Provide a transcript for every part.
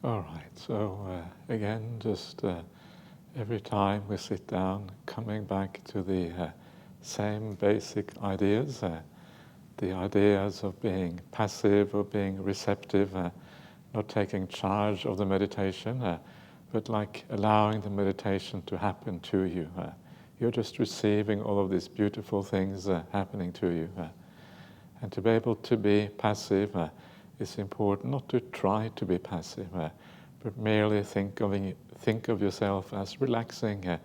All right, so again, just every time we sit down, coming back to the same basic ideas, the ideas of being passive or being receptive, not taking charge of the meditation, but like allowing the meditation to happen to you. You're just receiving all of these beautiful things happening to you. And to be able to be passive, it's important not to try to be passive, but merely think of yourself as relaxing,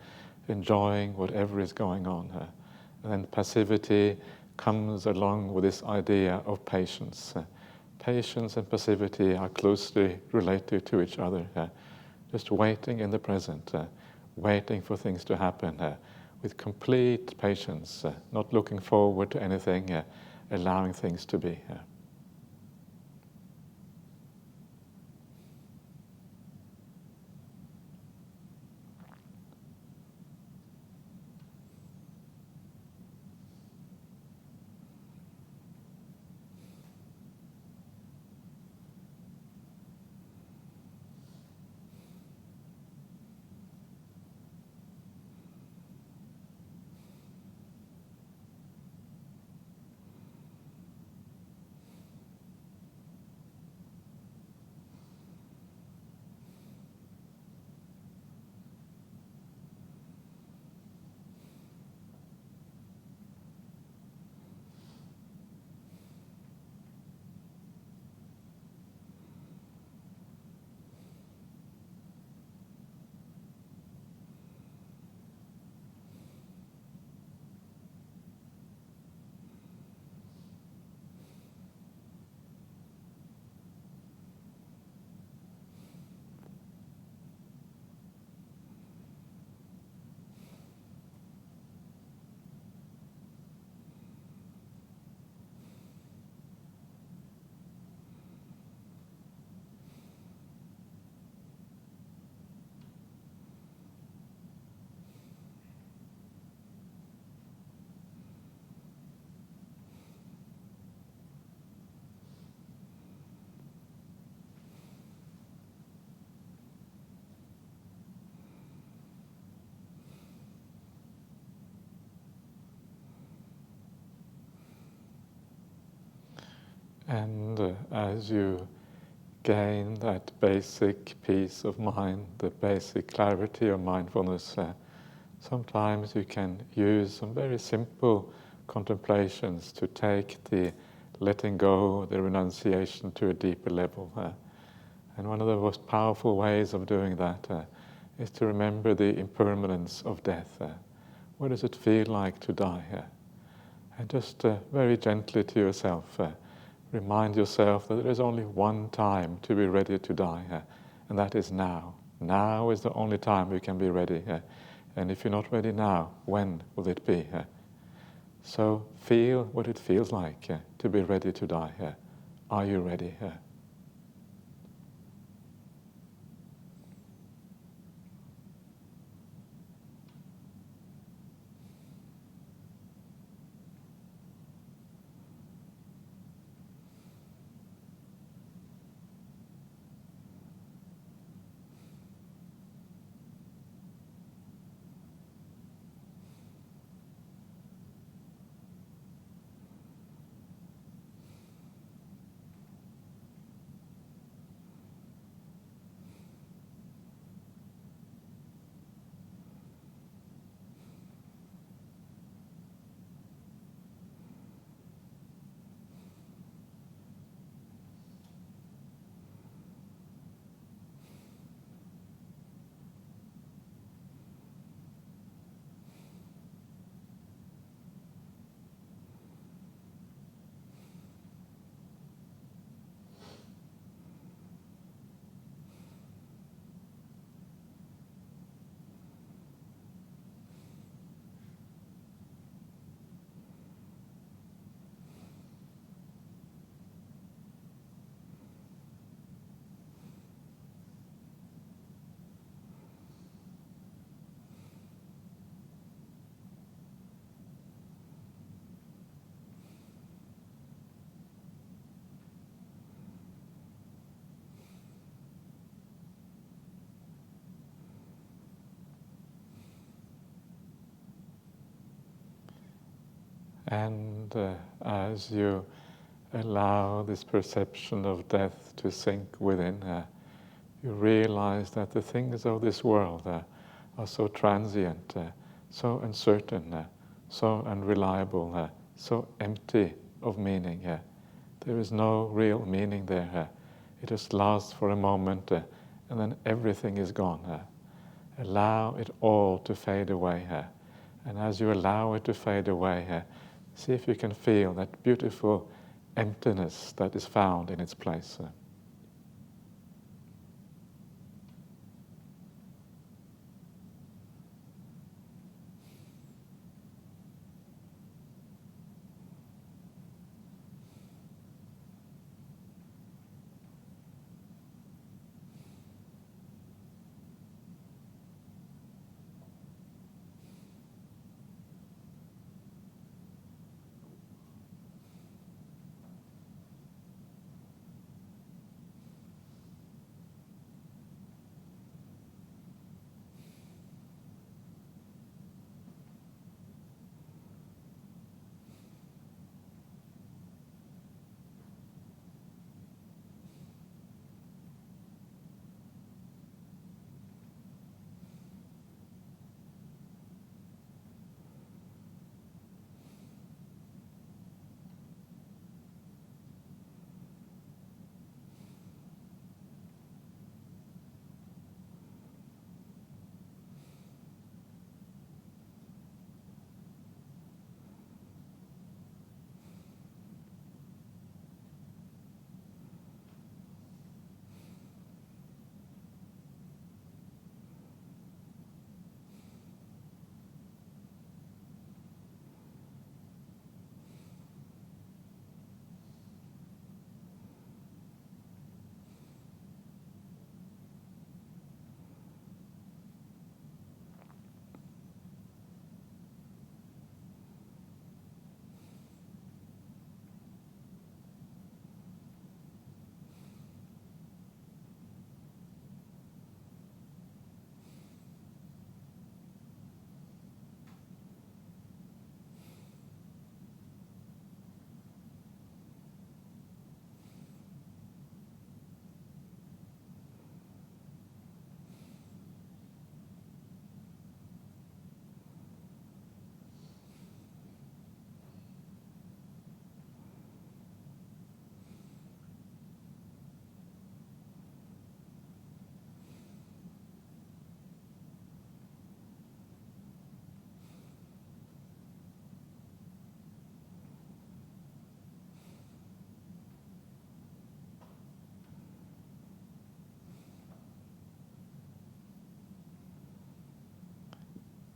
enjoying whatever is going on. And then passivity comes along with this idea of patience. Patience and passivity are closely related to each other. Just waiting in the present, waiting for things to happen with complete patience, not looking forward to anything, allowing things to be. And as you gain that basic peace of mind, the basic clarity of mindfulness, sometimes you can use some very simple contemplations to take the letting go, the renunciation to a deeper level. And one of the most powerful ways of doing that is to remember the impermanence of death. What does it feel like to die? And just very gently to yourself, remind yourself that there is only one time to be ready to die, and that is now. Now is the only time you can be ready. And if you're not ready now, when will it be? So feel what it feels like to be ready to die. Are you ready? And as you allow this perception of death to sink within, you realize that the things of this world are so transient, so uncertain, so unreliable, so empty of meaning. There is no real meaning there. It just lasts for a moment and then everything is gone. Allow it all to fade away. And as you allow it to fade away, see if you can feel that beautiful emptiness that is found in its place.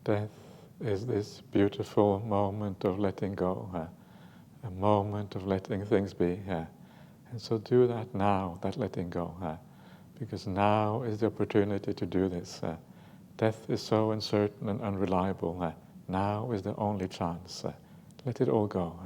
Death is this beautiful moment of letting go, a moment of letting things be. And so do that now, that letting go, because now is the opportunity to do this. Death is so uncertain and unreliable. Now is the only chance. Let it all go.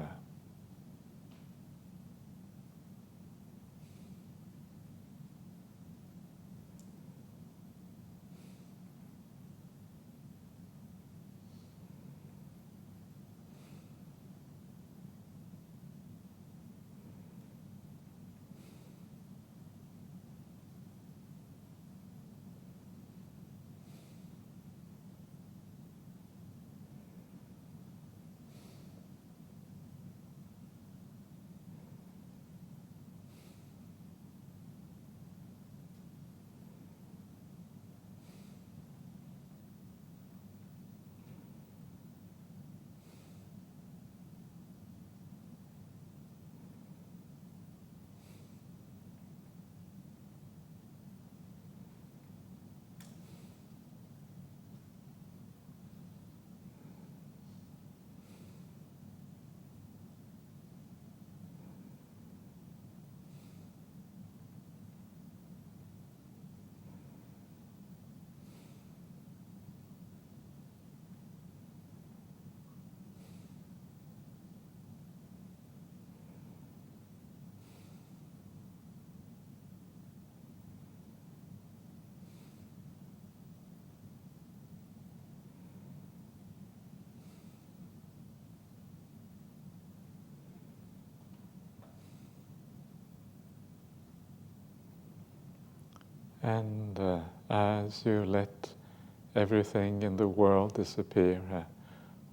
And as you let everything in the world disappear,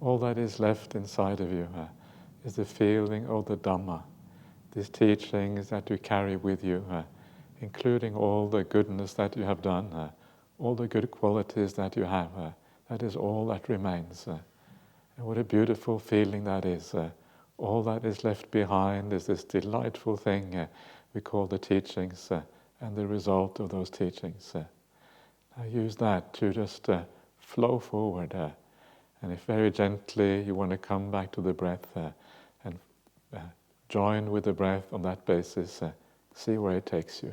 all that is left inside of you is the feeling of the Dhamma, these teachings that you carry with you, including all the goodness that you have done, all the good qualities that you have. That is all that remains. And what a beautiful feeling that is. All that is left behind is this delightful thing we call the teachings and the result of those teachings. Now use that to just flow forward. And if very gently you want to come back to the breath and join with the breath on that basis, see where it takes you.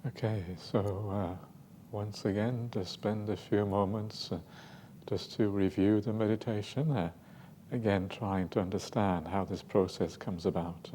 Okay, so once again, just spend a few moments just to review the meditation. Again, trying to understand how this process comes about.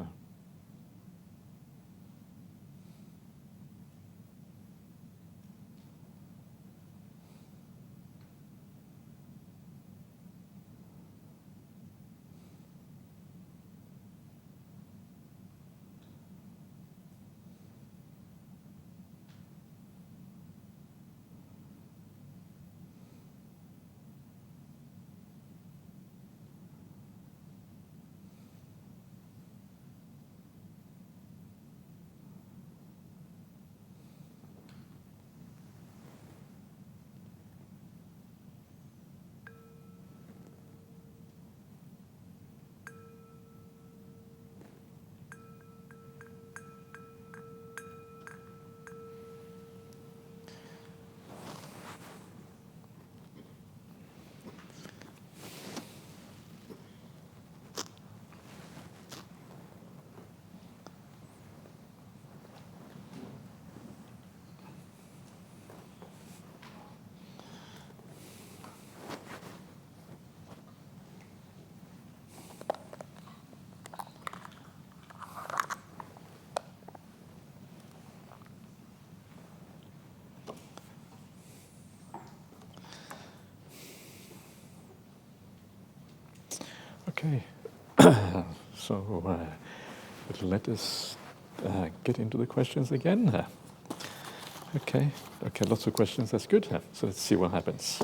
Okay, so let us get into the questions again. Okay, lots of questions, that's good. So let's see what happens.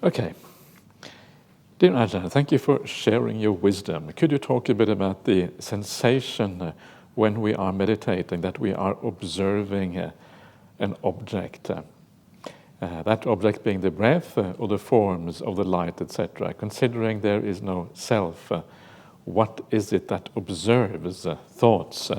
Okay. Dear Ajahn, thank you for sharing your wisdom. Could you talk a bit about the sensation when we are meditating, that we are observing an object? That object being the breath or the forms of the light, etc. Considering there is no self, what is it that observes thoughts?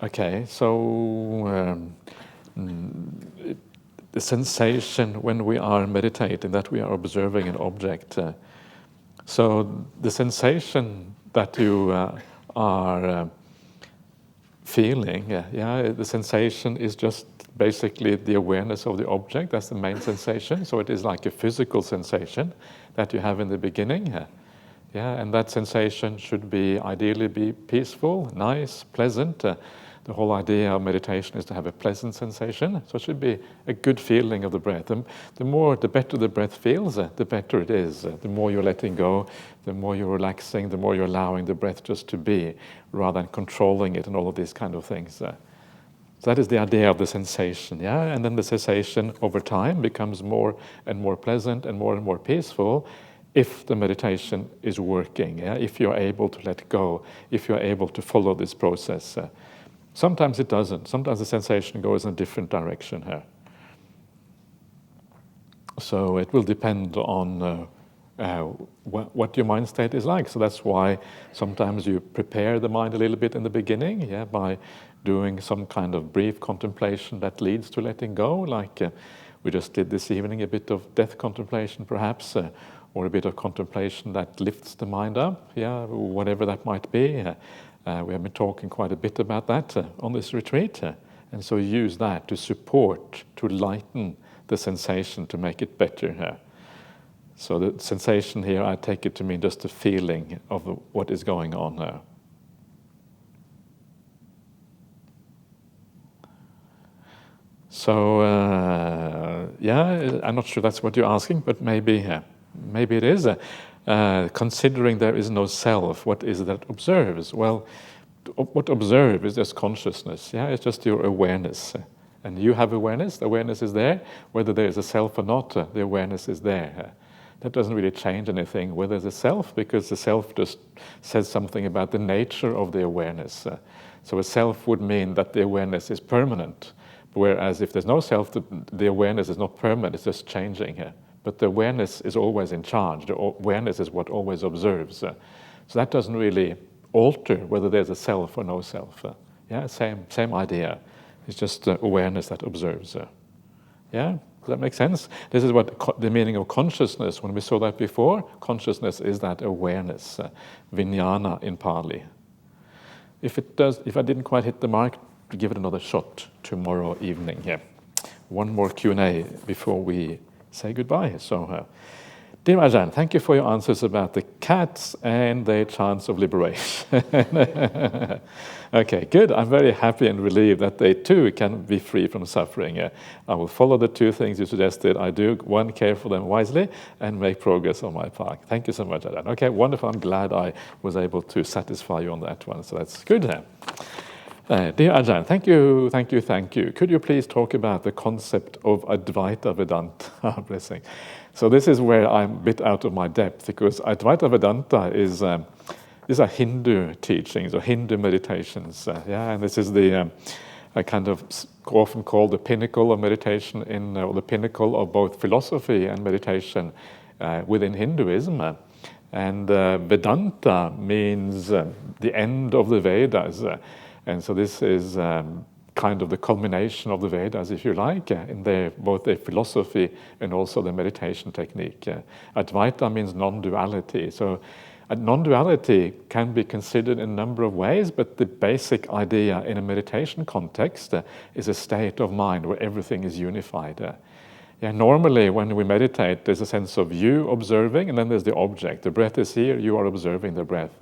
Okay, so the sensation when we are meditating, that we are observing an object. So the sensation that you are feeling, the sensation is just basically the awareness of the object. That's the main sensation. So it is like a physical sensation that you have in the beginning. And that sensation should ideally be peaceful, nice, pleasant. The whole idea of meditation is to have a pleasant sensation, so it should be a good feeling of the breath. The better the breath feels, the better it is. The more you're letting go, the more you're relaxing, the more you're allowing the breath just to be, rather than controlling it and all of these kind of things. So that is the idea of the sensation, and then the sensation over time becomes more and more pleasant and more peaceful, if the meditation is working, if you're able to let go, if you're able to follow this process. Sometimes it doesn't. Sometimes the sensation goes in a different direction here. So it will depend on what your mind state is like. So that's why sometimes you prepare the mind a little bit in the beginning, by doing some kind of brief contemplation that leads to letting go, like we just did this evening, a bit of death contemplation perhaps, or a bit of contemplation that lifts the mind up, whatever that might be. We have been talking quite a bit about that on this retreat, and so use that to support, to lighten the sensation, to make it better. So the sensation here, I take it to mean just the feeling of what is going on there. So, I'm not sure that's what you're asking, but maybe it is. Considering there is no self, what is it that observes? Well, what observe is just consciousness. It's just your awareness, and you have awareness. The awareness is there, whether there is a self or not. The awareness is there. That doesn't really change anything whether there's a self, because the self just says something about the nature of the awareness. So a self would mean that the awareness is permanent, whereas if there's no self, the awareness is not permanent. It's just changing. But the awareness is always in charge. The awareness is what always observes. So that doesn't really alter whether there's a self or no self. Yeah, same idea. It's just awareness that observes. Yeah, does that make sense? This is what the meaning of consciousness. When we saw that before, consciousness is that awareness, vijnana in Pali. If I didn't quite hit the mark, give it another shot tomorrow evening. Yeah, one more Q&A before we say goodbye. So, dear Ajahn, thank you for your answers about the cats and their chance of liberation. Okay, good. I'm very happy and relieved that they too can be free from suffering. I will follow the two things you suggested. I do, one, care for them wisely and make progress on my path. Thank you so much, Ajahn. Okay, wonderful. I'm glad I was able to satisfy you on that one. So that's good. Dear Ajahn, thank you. Could you please talk about the concept of Advaita Vedanta? Blessing. So this is where I'm a bit out of my depth, because Advaita Vedanta is these are Hindu teachings or Hindu meditations. And this is the kind of often called the pinnacle of meditation or the pinnacle of both philosophy and meditation within Hinduism. And Vedanta means the end of the Vedas. And so this is kind of the culmination of the Vedas, if you like, in both their philosophy and also the meditation technique. Advaita means non-duality. So non-duality can be considered in a number of ways, but the basic idea in a meditation context is a state of mind where everything is unified. Normally when we meditate, there's a sense of you observing, and then there's the object. The breath is here, you are observing the breath.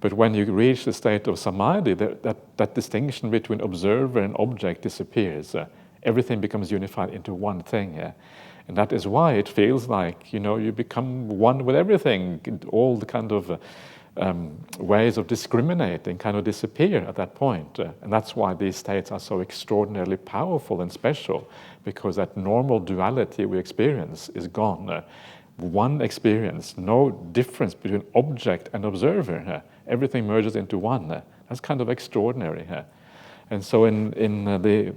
But when you reach the state of samadhi, that distinction between observer and object disappears. Everything becomes unified into one thing. And that is why it feels like, you become one with everything. All the kind of ways of discriminating kind of disappear at that point. And that's why these states are so extraordinarily powerful and special, because that normal duality we experience is gone. One experience, no difference between object and observer. Everything merges into one. That's kind of extraordinary. And so in the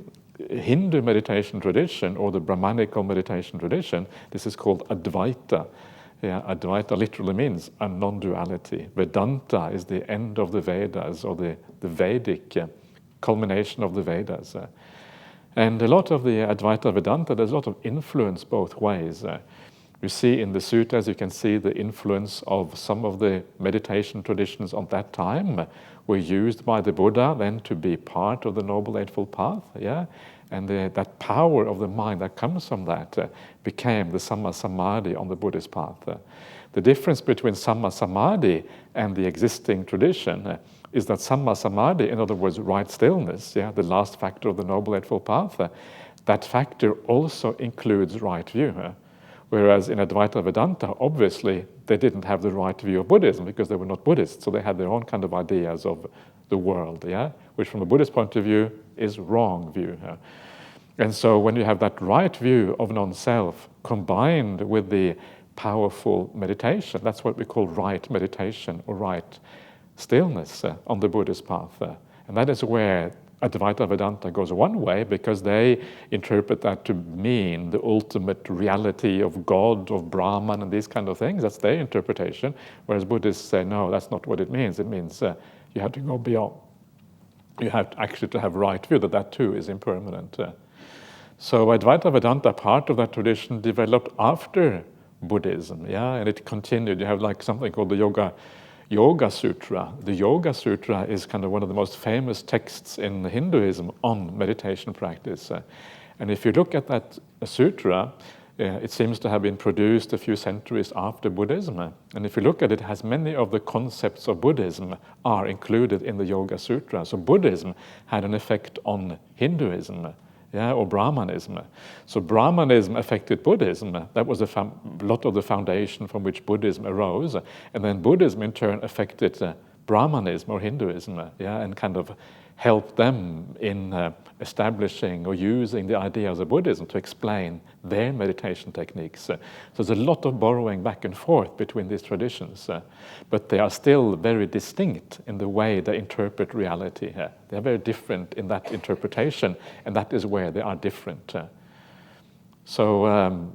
Hindu meditation tradition or the Brahmanical meditation tradition, this is called Advaita. Advaita literally means a non-duality. Vedanta is the end of the Vedas, or the Vedic culmination of the Vedas. And a lot of the Advaita Vedanta, there's a lot of influence both ways. You see in the suttas, you can see the influence of some of the meditation traditions of that time were used by the Buddha then to be part of the Noble Eightfold Path. And that power of the mind that comes from that became the Samma Samadhi on the Buddhist path. The difference between Samma Samadhi and the existing tradition is that Samma Samadhi, in other words, right stillness, the last factor of the Noble Eightfold Path, that factor also includes right view. Whereas in Advaita Vedanta, obviously, they didn't have the right view of Buddhism because they were not Buddhists, so they had their own kind of ideas of the world, which from a Buddhist point of view is wrong view. And so when you have that right view of non-self combined with the powerful meditation, that's what we call right meditation or right stillness on the Buddhist path. And that is where Advaita Vedanta goes one way, because they interpret that to mean the ultimate reality of God, of Brahman, and these kind of things. That's their interpretation. Whereas Buddhists say, no, that's not what it means. It means you have to go beyond. You have to actually to have right view, that too is impermanent. So Advaita Vedanta, part of that tradition, developed after Buddhism, and it continued. You have like something called the Yoga Sutra. The Yoga Sutra is kind of one of the most famous texts in Hinduism on meditation practice. And if you look at that sutra, it seems to have been produced a few centuries after Buddhism. And if you look at it, it has many of the concepts of Buddhism are included in the Yoga Sutra. So Buddhism had an effect on Hinduism. Or Brahmanism. So Brahmanism affected Buddhism. That was a lot of the foundation from which Buddhism arose. And then Buddhism in turn affected Brahmanism or Hinduism, and kind of helped them in establishing or using the ideas of Buddhism to explain their meditation techniques. So there's a lot of borrowing back and forth between these traditions, but they are still very distinct in the way they interpret reality. They are very different in that interpretation, and that is where they are different. So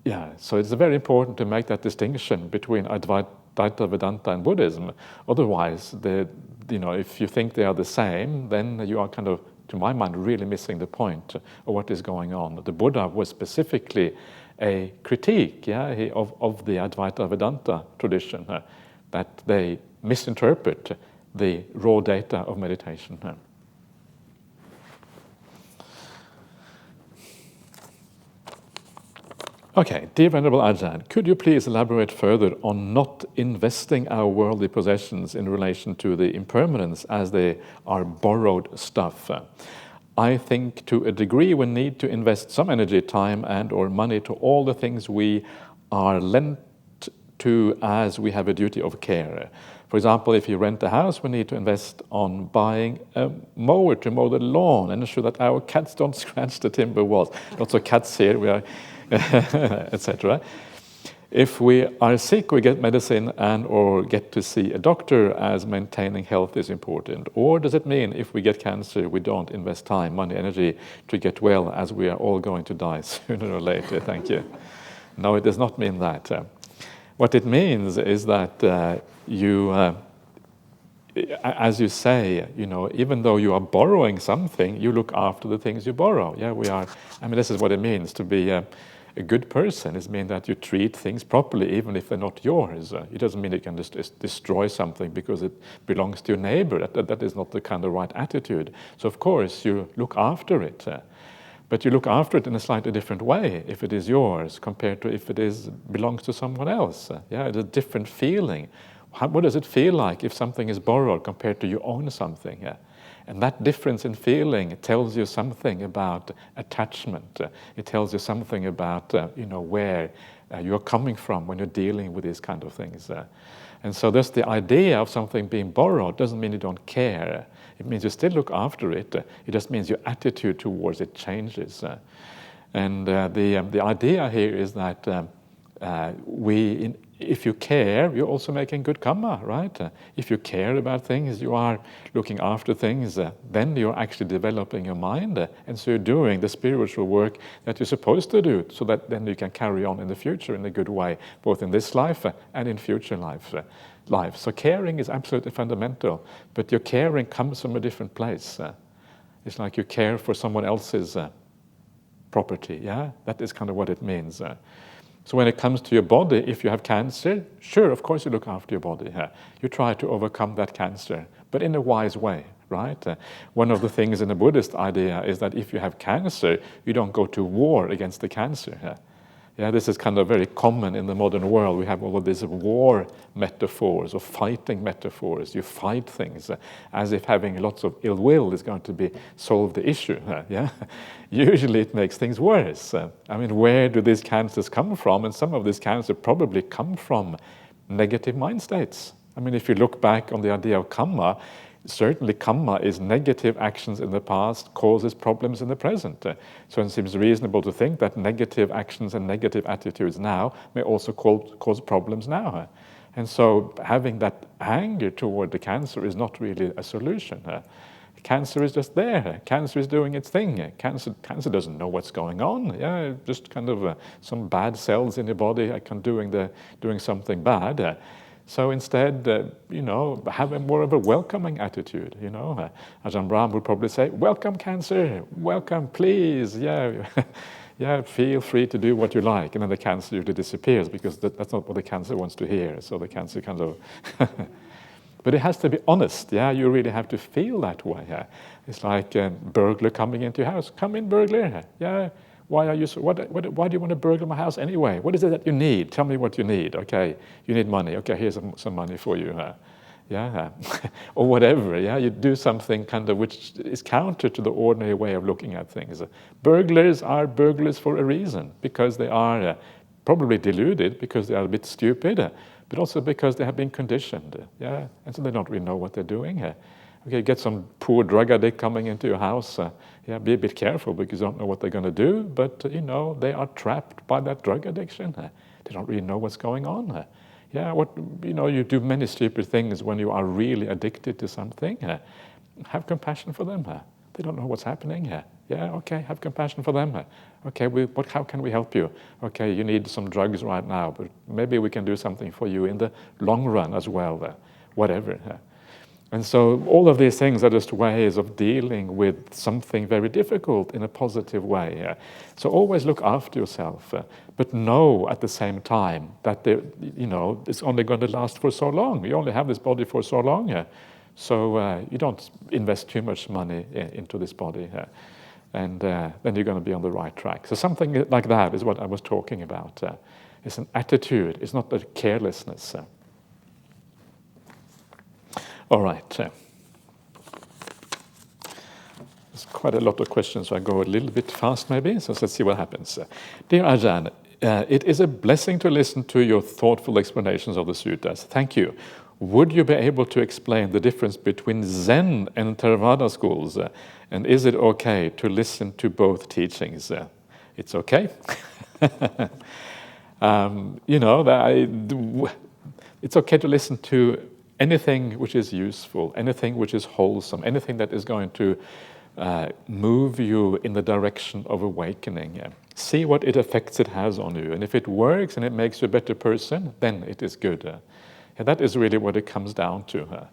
it's very important to make that distinction between Advaita Advaita Vedanta and Buddhism. Otherwise, if you think they are the same, then you are kind of, to my mind, really missing the point of what is going on. The Buddha was specifically a critique of the Advaita Vedanta tradition, that they misinterpret the raw data of meditation. Okay, dear Venerable Ajahn, could you please elaborate further on not investing our worldly possessions in relation to the impermanence as they are borrowed stuff? I think to a degree we need to invest some energy, time and or money to all the things we are lent to as we have a duty of care. For example, if you rent a house, we need to invest on buying a mower to mow the lawn and ensure that our cats don't scratch the timber walls. Lots of cats here, we are etc. If we are sick, we get medicine and or get to see a doctor, as maintaining health is important. Or does it mean if we get cancer, we don't invest time, money, energy to get well, as we are all going to die sooner or later? Thank you. No, it does not mean that. What it means is that as you say, even though you are borrowing something, you look after the things you borrow. This is what it means to be a good person. It means that you treat things properly, even if they're not yours. It doesn't mean you can just destroy something because it belongs to your neighbor. That is not the kind of right attitude. So of course you look after it. But you look after it in a slightly different way if it is yours compared to if it belongs to someone else. It's a different feeling. What does it feel like if something is borrowed compared to you own something? And that difference in feeling tells you something about attachment. It tells you something about where you're coming from when you're dealing with these kind of things. And so thus the idea of something being borrowed doesn't mean you don't care. It means you still look after it. It just means your attitude towards it changes. And the idea here is that if you care, you're also making good karma, right? If you care about things, you are looking after things, then you're actually developing your mind, and so you're doing the spiritual work that you're supposed to do, so that then you can carry on in the future in a good way, both in this life and in future life. So caring is absolutely fundamental, but your caring comes from a different place. It's like you care for someone else's property, That is kind of what it means. So when it comes to your body, if you have cancer, sure, of course you look after your body. You try to overcome that cancer, but in a wise way, right? One of the things in the Buddhist idea is that if you have cancer, you don't go to war against the cancer. This is kind of very common in the modern world. We have all of these war metaphors or fighting metaphors. You fight things as if having lots of ill will is going to solve the issue. Usually it makes things worse. Where do these cancers come from? And some of these cancers probably come from negative mind states. If you look back on the idea of karma, certainly karma is negative actions in the past causes problems in the present. So it seems reasonable to think that negative actions and negative attitudes now may also cause problems now. And so having that anger toward the cancer is not really a solution. Cancer is just there. Cancer is doing its thing. Cancer doesn't know what's going on. Just kind of some bad cells in your body doing something bad. So instead, have a more of a welcoming attitude. Ajahn Brahmali would probably say, "Welcome, cancer. Welcome, please. Feel free to do what you like." And then the cancer usually disappears because that's not what the cancer wants to hear. So the cancer kind of. But it has to be honest. You really have to feel that way. It's like a burglar coming into your house. "Come in, burglar. Why are you? Why do you want to burgle my house anyway? What is it that you need? Tell me what you need. Okay, you need money. Okay, here's some money for you. Or whatever. You do something kind of which is counter to the ordinary way of looking at things. Burglars are burglars for a reason, because they are probably deluded, because they are a bit stupid, but also because they have been conditioned. And so they don't really know what they're doing. Okay, get some poor drug addict coming into your house. Be a bit careful because you don't know what they're going to do. But they are trapped by that drug addiction. They don't really know what's going on. You do many stupid things when you are really addicted to something. Have compassion for them. They don't know what's happening here. Yeah, okay, have compassion for them. Okay, how can we help you? Okay, you need some drugs right now, but maybe we can do something for you in the long run as well, whatever. And so all of these things are just ways of dealing with something very difficult in a positive way. So always look after yourself, but know at the same time that it's only going to last for so long. You only have this body for so long. So you don't invest too much money into this body. And then you're going to be on the right track. So something like that is what I was talking about. It's an attitude. It's not a carelessness. All right. There's quite a lot of questions, so I go a little bit fast maybe. So let's see what happens. Dear Ajahn, it is a blessing to listen to your thoughtful explanations of the suttas. Thank you. Would you be able to explain the difference between Zen and Theravada schools? And is it okay to listen to both teachings? It's okay. It's okay to listen to anything which is useful, anything which is wholesome, anything that is going to move you in the direction of awakening. See what effects it has on you. And if it works and it makes you a better person, then it is good. And that is really what it comes down to.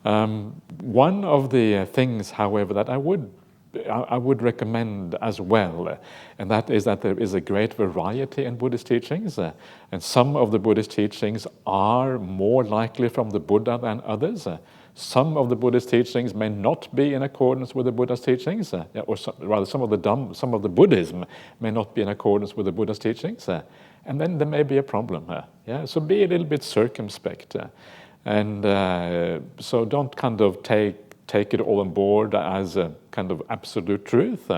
One of the things, however, that I would recommend as well, and that is that there is a great variety in Buddhist teachings, and some of the Buddhist teachings are more likely from the Buddha than others. Some of the Buddhist teachings may not be in accordance with the Buddha's teachings, or some of the Buddhism may not be in accordance with the Buddha's teachings, and then there may be a problem. So be a little bit circumspect, and so don't kind of take it all on board as a kind of absolute truth,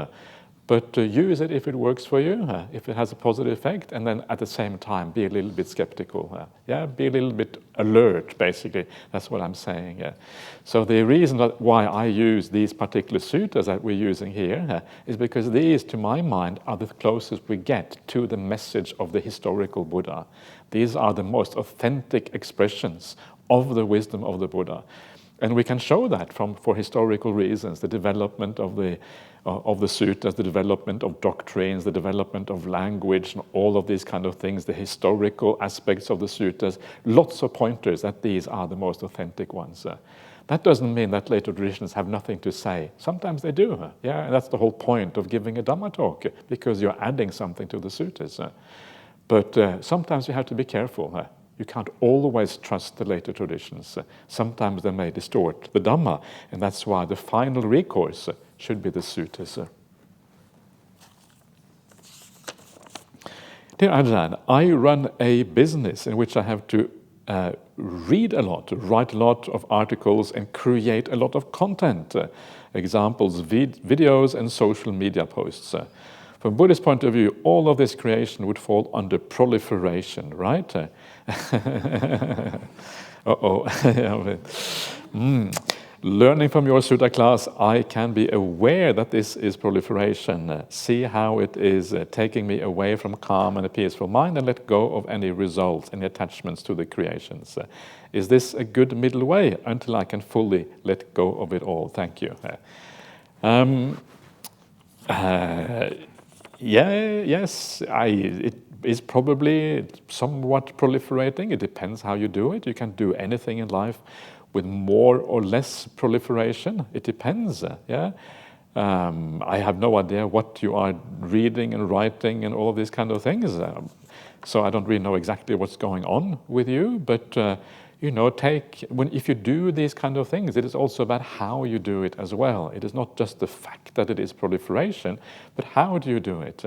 but use it if it works for you, if it has a positive effect, and then at the same time be a little bit skeptical. Be a little bit alert, basically. That's what I'm saying. So the reason why I use these particular suttas that we're using here is because these, to my mind, are the closest we get to the message of the historical Buddha. These are the most authentic expressions of the wisdom of the Buddha. And we can show that for historical reasons, the development of the suttas, the development of doctrines, the development of language, and all of these kind of things, the historical aspects of the suttas, lots of pointers that these are the most authentic ones. That doesn't mean that later traditions have nothing to say. Sometimes they do. And that's the whole point of giving a Dhamma talk, because you're adding something to the suttas. But sometimes you have to be careful. You can't always trust the later traditions. Sometimes they may distort the Dhamma, and that's why the final recourse should be the suttas. Dear Ajahn, I run a business in which I have to read a lot, write a lot of articles, and create a lot of content. Examples, videos and social media posts. From a Buddhist point of view, all of this creation would fall under proliferation, right? Learning from your sutta class, I can be aware that this is proliferation. See how it is taking me away from calm and a peaceful mind, and let go of any results, any attachments to the creations. Is this a good middle way until I can fully let go of it all? Thank you. Yes, it is probably somewhat proliferating. It depends how you do it. You can do anything in life with more or less proliferation. It depends. I have no idea what you are reading and writing and all of these kind of things. So I don't really know exactly what's going on with you, but if you do these kind of things, it is also about how you do it as well. It is not just the fact that it is proliferation, but how do you do it?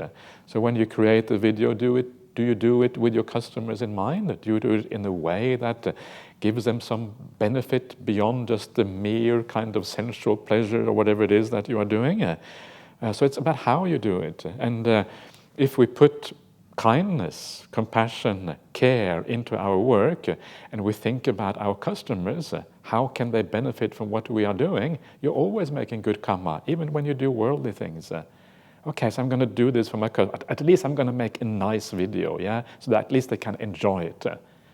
So when you create a video, do you do it with your customers in mind? Do you do it in a way that gives them some benefit beyond just the mere kind of sensual pleasure or whatever it is that you are doing? So it's about how you do it. And if we put kindness, compassion, care into our work, and we think about our customers, how can they benefit from what we are doing? You're always making good karma, even when you do worldly things. Okay, so I'm going to do this for my customer. At least I'm going to make a nice video, so that at least they can enjoy it.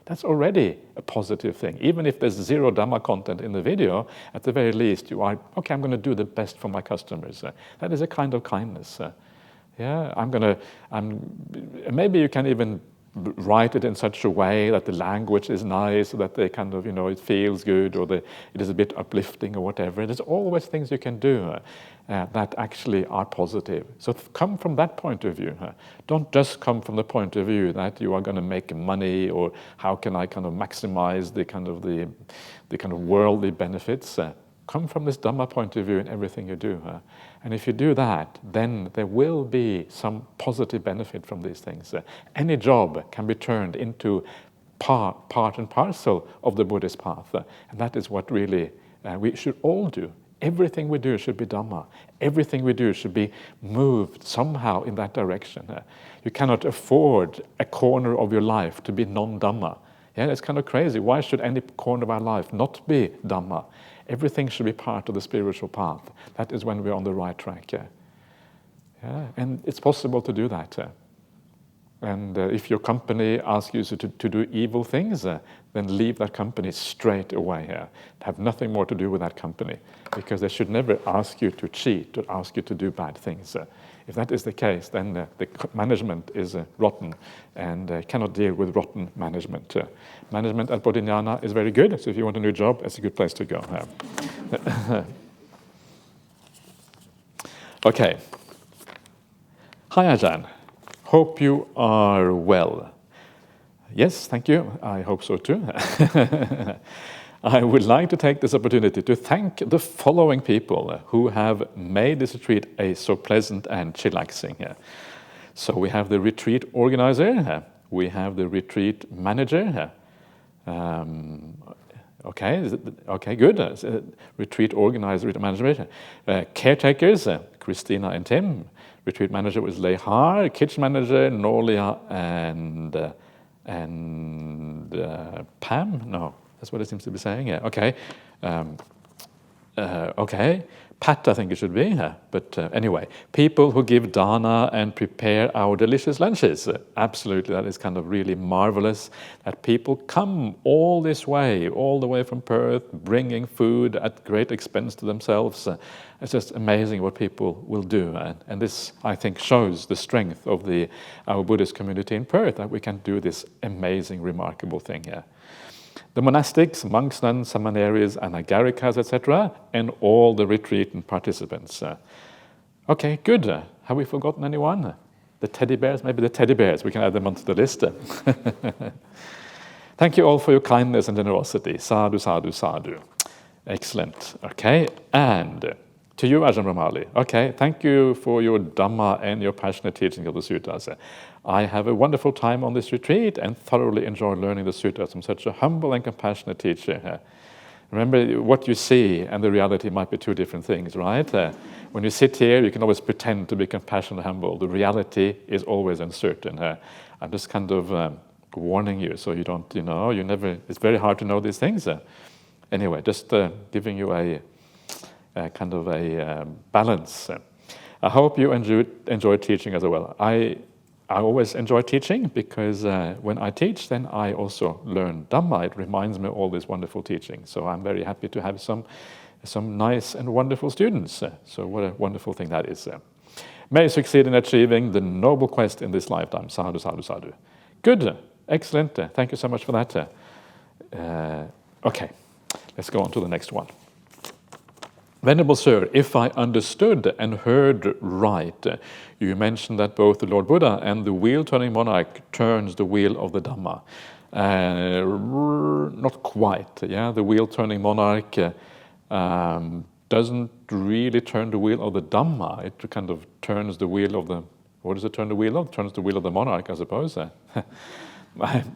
That's already a positive thing. Even if there's zero Dhamma content in the video, at the very least you are, okay, I'm going to do the best for my customers. That is a kind of kindness. Maybe you can even write it in such a way that the language is nice, so that they kind of, it feels good, or it is a bit uplifting or whatever. There's always things you can do that actually are positive. So come from that point of view. Don't just come from the point of view that you are going to make money, or how can I kind of maximize the kind of worldly benefits. Come from this Dhamma point of view in everything you do. And if you do that, then there will be some positive benefit from these things. Any job can be turned into part and parcel of the Buddhist path. And that is what really we should all do. Everything we do should be Dhamma. Everything we do should be moved somehow in that direction. You cannot afford a corner of your life to be non-Dhamma. Yeah, it's kind of crazy. Why should any corner of our life not be Dhamma? Everything should be part of the spiritual path. That is when we're on the right track. And it's possible to do that. And if your company asks you to do evil things, then leave that company straight away. Have nothing more to do with that company, because they should never ask you to cheat or ask you to do bad things. If that is the case, then the management is rotten and cannot deal with rotten management. Management at Bodhinyana is very good, so if you want a new job, it's a good place to go. Okay. Hi, Ajahn. Hope you are well. Yes, thank you. I hope so too. I would like to take this opportunity to thank the following people who have made this retreat so pleasant and chillaxing. So we have the retreat organizer, we have the retreat manager. Okay, good. Retreat organizer, retreat manager. Caretakers, Christina and Tim. Retreat manager was Lei Har, kitchen manager, Nolia and Pam? No, that's what it seems to be saying. Yeah, okay. Okay. Pat, I think it should be. But anyway, people who give dana and prepare our delicious lunches. Absolutely, that is kind of really marvelous that people come all this way, all the way from Perth, bringing food at great expense to themselves. It's just amazing what people will do. And this, I think, shows the strength of our Buddhist community in Perth, that we can do this amazing, remarkable thing here. The monastics, monks, nuns, samaneris, anagarikas, etc., and all the retreat and participants. Okay, good. Have we forgotten anyone? The teddy bears? Maybe the teddy bears. We can add them onto the list. Thank you all for your kindness and generosity. Sadhu, sadhu, sadhu. Excellent. Okay, and to you, Ajahn Brahmali. Okay, thank you for your Dhamma and your passionate teaching of the suttas. I have a wonderful time on this retreat and thoroughly enjoy learning the suttas from such a humble and compassionate teacher. Remember, what you see and the reality might be two different things, right? When you sit here, you can always pretend to be compassionate and humble. The reality is always uncertain. I'm just kind of warning you, so you don't, it's very hard to know these things. Anyway, just giving you a kind of a balance. I hope you enjoy teaching as well. I always enjoy teaching, because when I teach, then I also learn Dhamma. It reminds me of all this wonderful teaching. So I'm very happy to have some nice and wonderful students. So what a wonderful thing that is. May you succeed in achieving the noble quest in this lifetime. Sadhu, sadhu, sadhu. Good. Excellent. Thank you so much for that. Okay, let's go on to the next one. Venerable Sir, if I understood and heard right, you mentioned that both the Lord Buddha and the wheel-turning monarch turns the wheel of the Dhamma. Not quite, yeah. The wheel-turning monarch doesn't really turn the wheel of the Dhamma. It kind of turns the wheel of the... What does it turn the wheel of? It turns the wheel of the monarch, I suppose.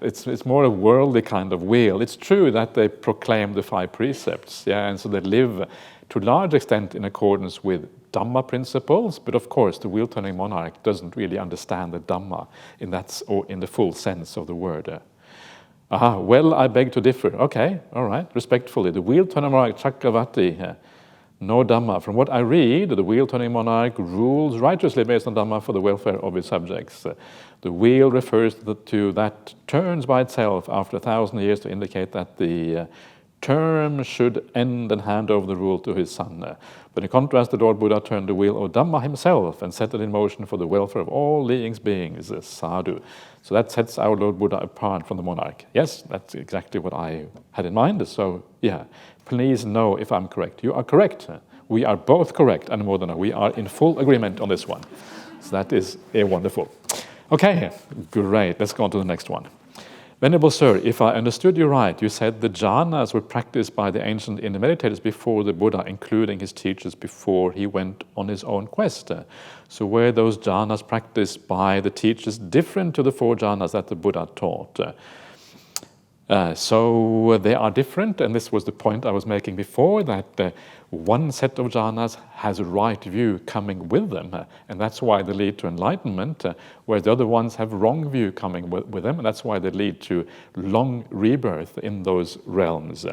It's more a worldly kind of wheel. It's true that they proclaim the 5 precepts, yeah, and so they live to a large extent in accordance with Dhamma principles, but of course the wheel-turning monarch doesn't really understand the Dhamma in the full sense of the word. Well, I beg to differ. Okay, all right, respectfully. The wheel-turning monarch Chakravarti no Dhamma. From what I read, the wheel-turning monarch rules righteously based on Dhamma for the welfare of his subjects. The wheel refers to that turns by itself after 1,000 years to indicate that the term should end and hand over the rule to his son. But in contrast, the Lord Buddha turned the wheel of Dhamma himself and set it in motion for the welfare of all beings, sadhu. So that sets our Lord Buddha apart from the monarch. Yes, that's exactly what I had in mind. So, yeah, please know if I'm correct. You are correct. We are both correct, and more than we are in full agreement on this one. So that is wonderful. Okay, great. Let's go on to the next one. Venerable Sir, if I understood you right, you said the jhanas were practiced by the ancient Indian meditators before the Buddha, including his teachers before he went on his own quest. So were those jhanas practiced by the teachers different to the 4 jhanas that the Buddha taught? So they are different, and this was the point I was making before, that one set of jhanas has a right view coming with them, and that's why they lead to enlightenment, whereas the other ones have wrong view coming with them, and that's why they lead to long rebirth in those realms.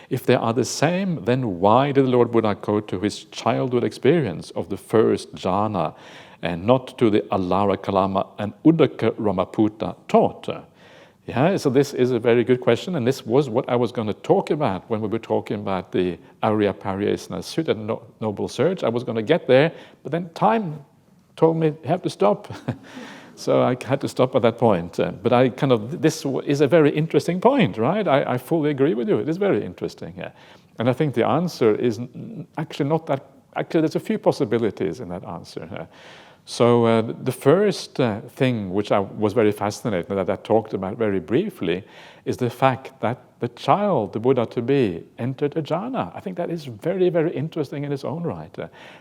If they are the same, then why did the Lord Buddha go to his childhood experience of the first jhana and not to the Alara Kalama and Uddaka Ramaputta taught? Yeah, so this is a very good question, and this was what I was going to talk about when we were talking about the Arya Pariyesana Sutta, Noble Search. I was going to get there, but then time told me you have to stop. So I had to stop at that point. But this is a very interesting point, right? I fully agree with you. It is very interesting. Yeah. And I think the answer is actually not that, actually there's a few possibilities in that answer. So the first thing which I was very fascinated that I talked about very briefly is the fact that the child, the Buddha-to-be, entered a jhana. I think that is very, very interesting in its own right,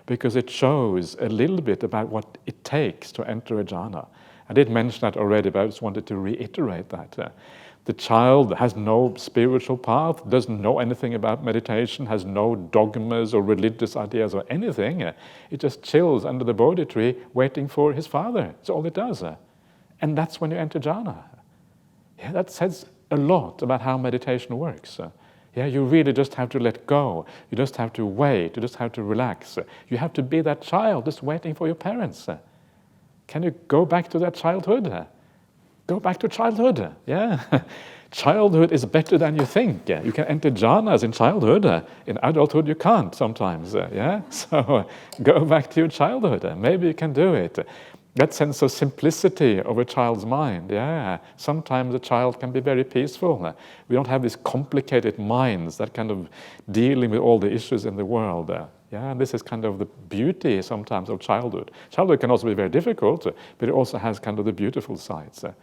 because it shows a little bit about what it takes to enter a jhana. I did mention that already, but I just wanted to reiterate that. The child has no spiritual path, doesn't know anything about meditation, has no dogmas or religious ideas or anything. It just chills under the Bodhi tree waiting for his father. That's all it does. And that's when you enter jhana. Yeah, that says a lot about how meditation works. Yeah, you really just have to let go. You just have to wait. You just have to relax. You have to be that child just waiting for your parents. Can you go back to that childhood? Go back to childhood, yeah. Childhood is better than you think. You can enter jhanas in childhood. In adulthood, you can't sometimes, yeah. So go back to your childhood. Maybe you can do it. That sense of simplicity of a child's mind, yeah. Sometimes a child can be very peaceful. We don't have these complicated minds that kind of dealing with all the issues in the world. Yeah, and this is kind of the beauty sometimes of childhood. Childhood can also be very difficult, but it also has kind of the beautiful sides. So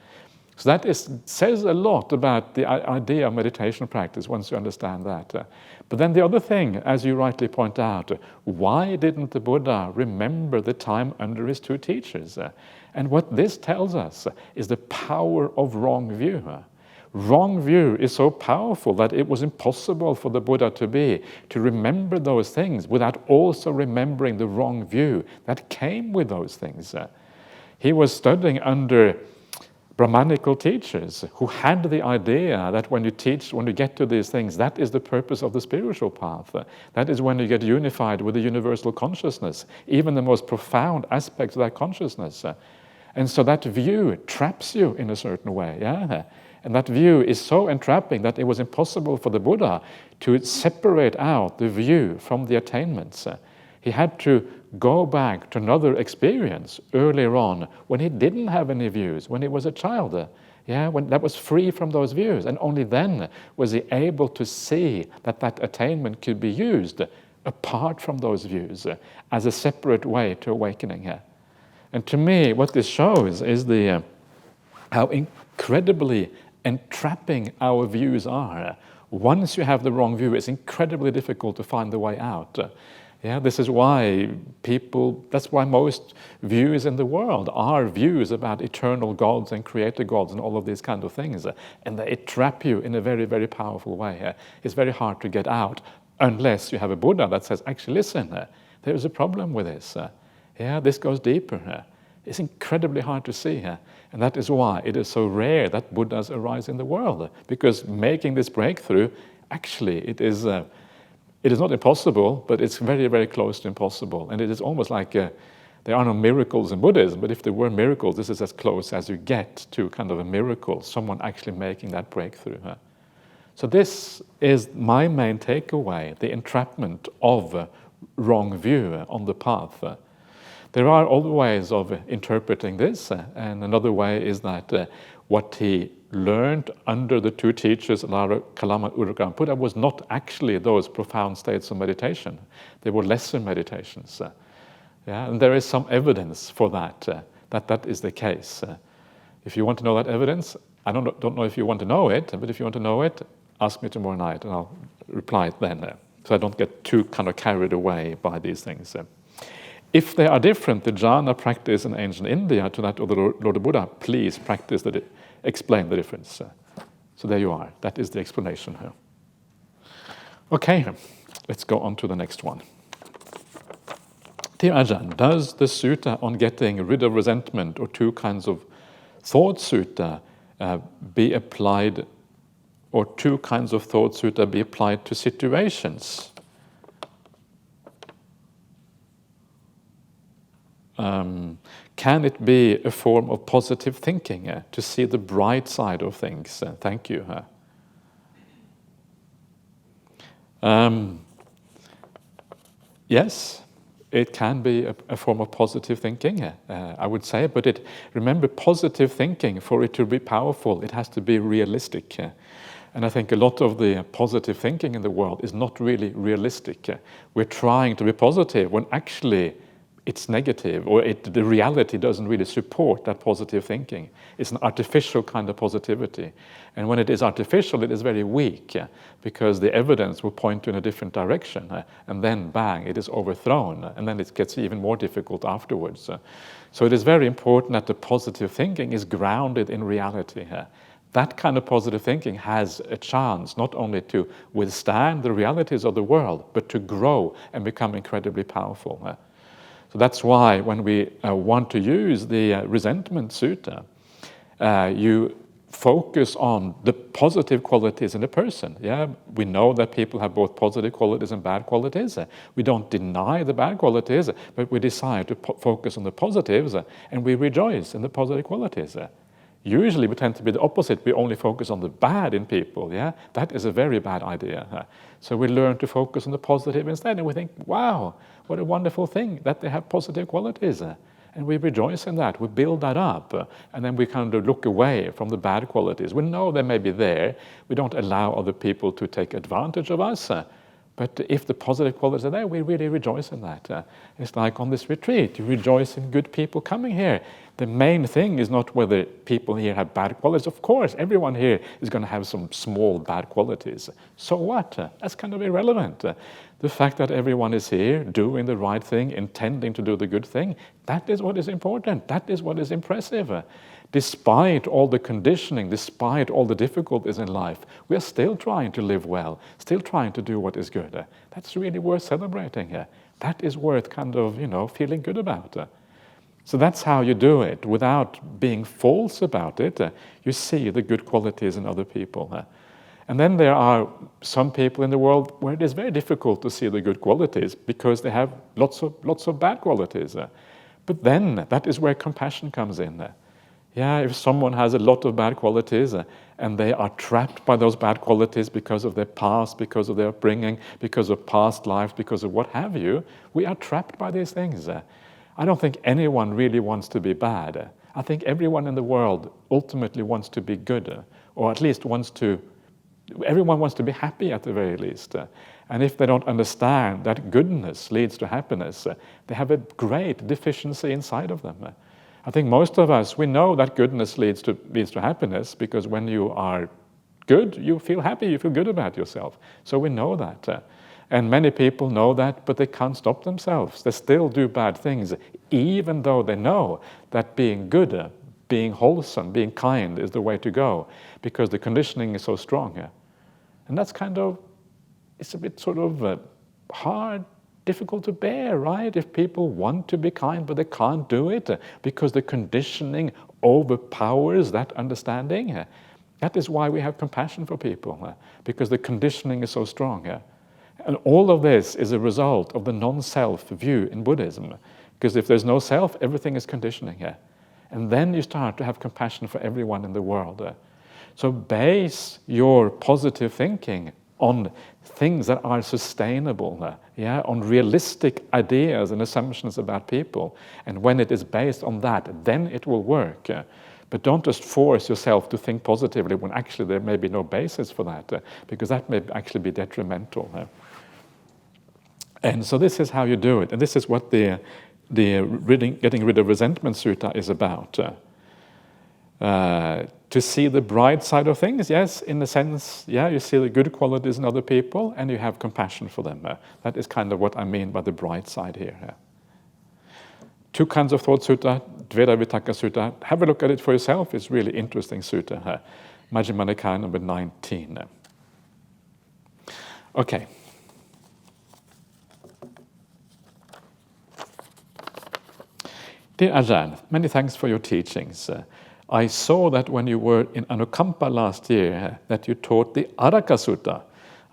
that says a lot about the idea of meditation practice once you understand that. But then the other thing, as you rightly point out, why didn't the Buddha remember the time under his 2 teachers? And what this tells us is the power of wrong view. Wrong view is so powerful that it was impossible for the Buddha-to-be to remember those things without also remembering the wrong view that came with those things. He was studying under Brahmanical teachers who had the idea that when you get to these things, that is the purpose of the spiritual path. That is when you get unified with the universal consciousness, even the most profound aspects of that consciousness. And so that view traps you in a certain way, yeah? And that view is so entrapping that it was impossible for the Buddha to separate out the view from the attainments. He had to go back to another experience earlier on when he didn't have any views, when he was a child, when that was free from those views. And only then was he able to see that that attainment could be used apart from those views as a separate way to awakening. And to me, what this shows is how incredibly entrapping our views are. Once you have the wrong view, it's incredibly difficult to find the way out. Yeah, this is why that's why most views in the world are views about eternal gods and creator gods and all of these kind of things. And they trap you in a very, very powerful way. It's very hard to get out unless you have a Buddha that says, actually, listen, there is a problem with this. This goes deeper. It's incredibly hard to see. And that is why it is so rare that Buddhas arise in the world. Because making this breakthrough, actually, it is It is not impossible, but it's very, very close to impossible. And it is almost like there are no miracles in Buddhism, but if there were miracles, this is as close as you get to kind of a miracle, someone actually making that breakthrough. So this is my main takeaway, the entrapment of wrong view on the path. There are other ways of interpreting this, and another way is that what he learned under the two teachers, Kalama and Urukam Buddha, was not actually those profound states of meditation. They were lesser meditations. And there is some evidence for that, that is the case. If you want to know that evidence, I don't know if you want to know it, but if you want to know it, ask me tomorrow night, and I'll reply it then, so I don't get too kind of carried away by these things. If they are different, the jhana practice in ancient India to that of the Lord Buddha, please explain the difference. So there you are. That is the explanation here. Okay, let's go on to the next one. Dear Ajahn, does the sutta on getting rid of resentment or two kinds of thought sutta be applied, or two kinds of thought sutta be applied to situations? Can it be a form of positive thinking to see the bright side of things? Thank you. Yes, it can be a form of positive thinking, I would say, but remember, positive thinking, for it to be powerful, it has to be realistic. And I think a lot of the positive thinking in the world is not really realistic. We're trying to be positive when actually it's negative, or the reality doesn't really support that positive thinking. It's an artificial kind of positivity. And when it is artificial, it is very weak, because the evidence will point in a different direction, and then bang, it is overthrown, and then it gets even more difficult afterwards. So it is very important that the positive thinking is grounded in reality. That kind of positive thinking has a chance not only to withstand the realities of the world, but to grow and become incredibly powerful. So that's why when we want to use the resentment sutta, you focus on the positive qualities in a person. We know that people have both positive qualities and bad qualities. We don't deny the bad qualities, but we decide to focus on the positives, and we rejoice in the positive qualities. Usually we tend to be the opposite. We only focus on the bad in people. That is a very bad idea. So we learn to focus on the positive instead, and we think, wow, what a wonderful thing that they have positive qualities. And we rejoice in that. We build that up, and then we kind of look away from the bad qualities. We know they may be there. We don't allow other people to take advantage of us. But if the positive qualities are there, we really rejoice in that. It's like on this retreat, you rejoice in good people coming here. The main thing is not whether people here have bad qualities. Of course, everyone here is going to have some small bad qualities. So what? That's kind of irrelevant. The fact that everyone is here doing the right thing, intending to do the good thing, that is what is important. That is what is impressive. Despite all the conditioning, despite all the difficulties in life, we are still trying to live well, still trying to do what is good. That's really worth celebrating. That is worth kind of, feeling good about. So that's how you do it, without being false about it. You see the good qualities in other people. And then there are some people in the world where it is very difficult to see the good qualities because they have lots of bad qualities. But then that is where compassion comes in. If someone has a lot of bad qualities and they are trapped by those bad qualities because of their past, because of their upbringing, because of past lives, because of what have you, we are trapped by these things. I don't think anyone really wants to be bad. I think everyone in the world ultimately wants to be good, or at least everyone wants to be happy at the very least. And if they don't understand that goodness leads to happiness, they have a great deficiency inside of them. I think most of us, we know that goodness leads to happiness, because when you are good, you feel happy, you feel good about yourself. So we know that. And many people know that, but they can't stop themselves. They still do bad things, even though they know that being good, being wholesome, being kind is the way to go, because the conditioning is so strong. And that's it's a bit sort of hard, difficult to bear, right? If people want to be kind, but they can't do it because the conditioning overpowers that understanding. That is why we have compassion for people, because the conditioning is so strong. And all of this is a result of the non-self view in Buddhism. Because if there's no self, everything is conditioning here. And then you start to have compassion for everyone in the world. So base your positive thinking on things that are sustainable, on realistic ideas and assumptions about people. And when it is based on that, then it will work. But don't just force yourself to think positively when actually there may be no basis for that, because that may actually be detrimental. And so this is how you do it. And this is what the getting rid of resentment sutta is about. To see the bright side of things, yes, in the sense, you see the good qualities in other people and you have compassion for them. That is kind of what I mean by the bright side here. Two kinds of thought sutta, Dveda Vitakka sutta. Have a look at it for yourself. It's really interesting sutta. Majjhima Nikaya number 19. Okay. Dear Ajahn, many thanks for your teachings. I saw that when you were in Anukampa last year that you taught the Araka Sutta.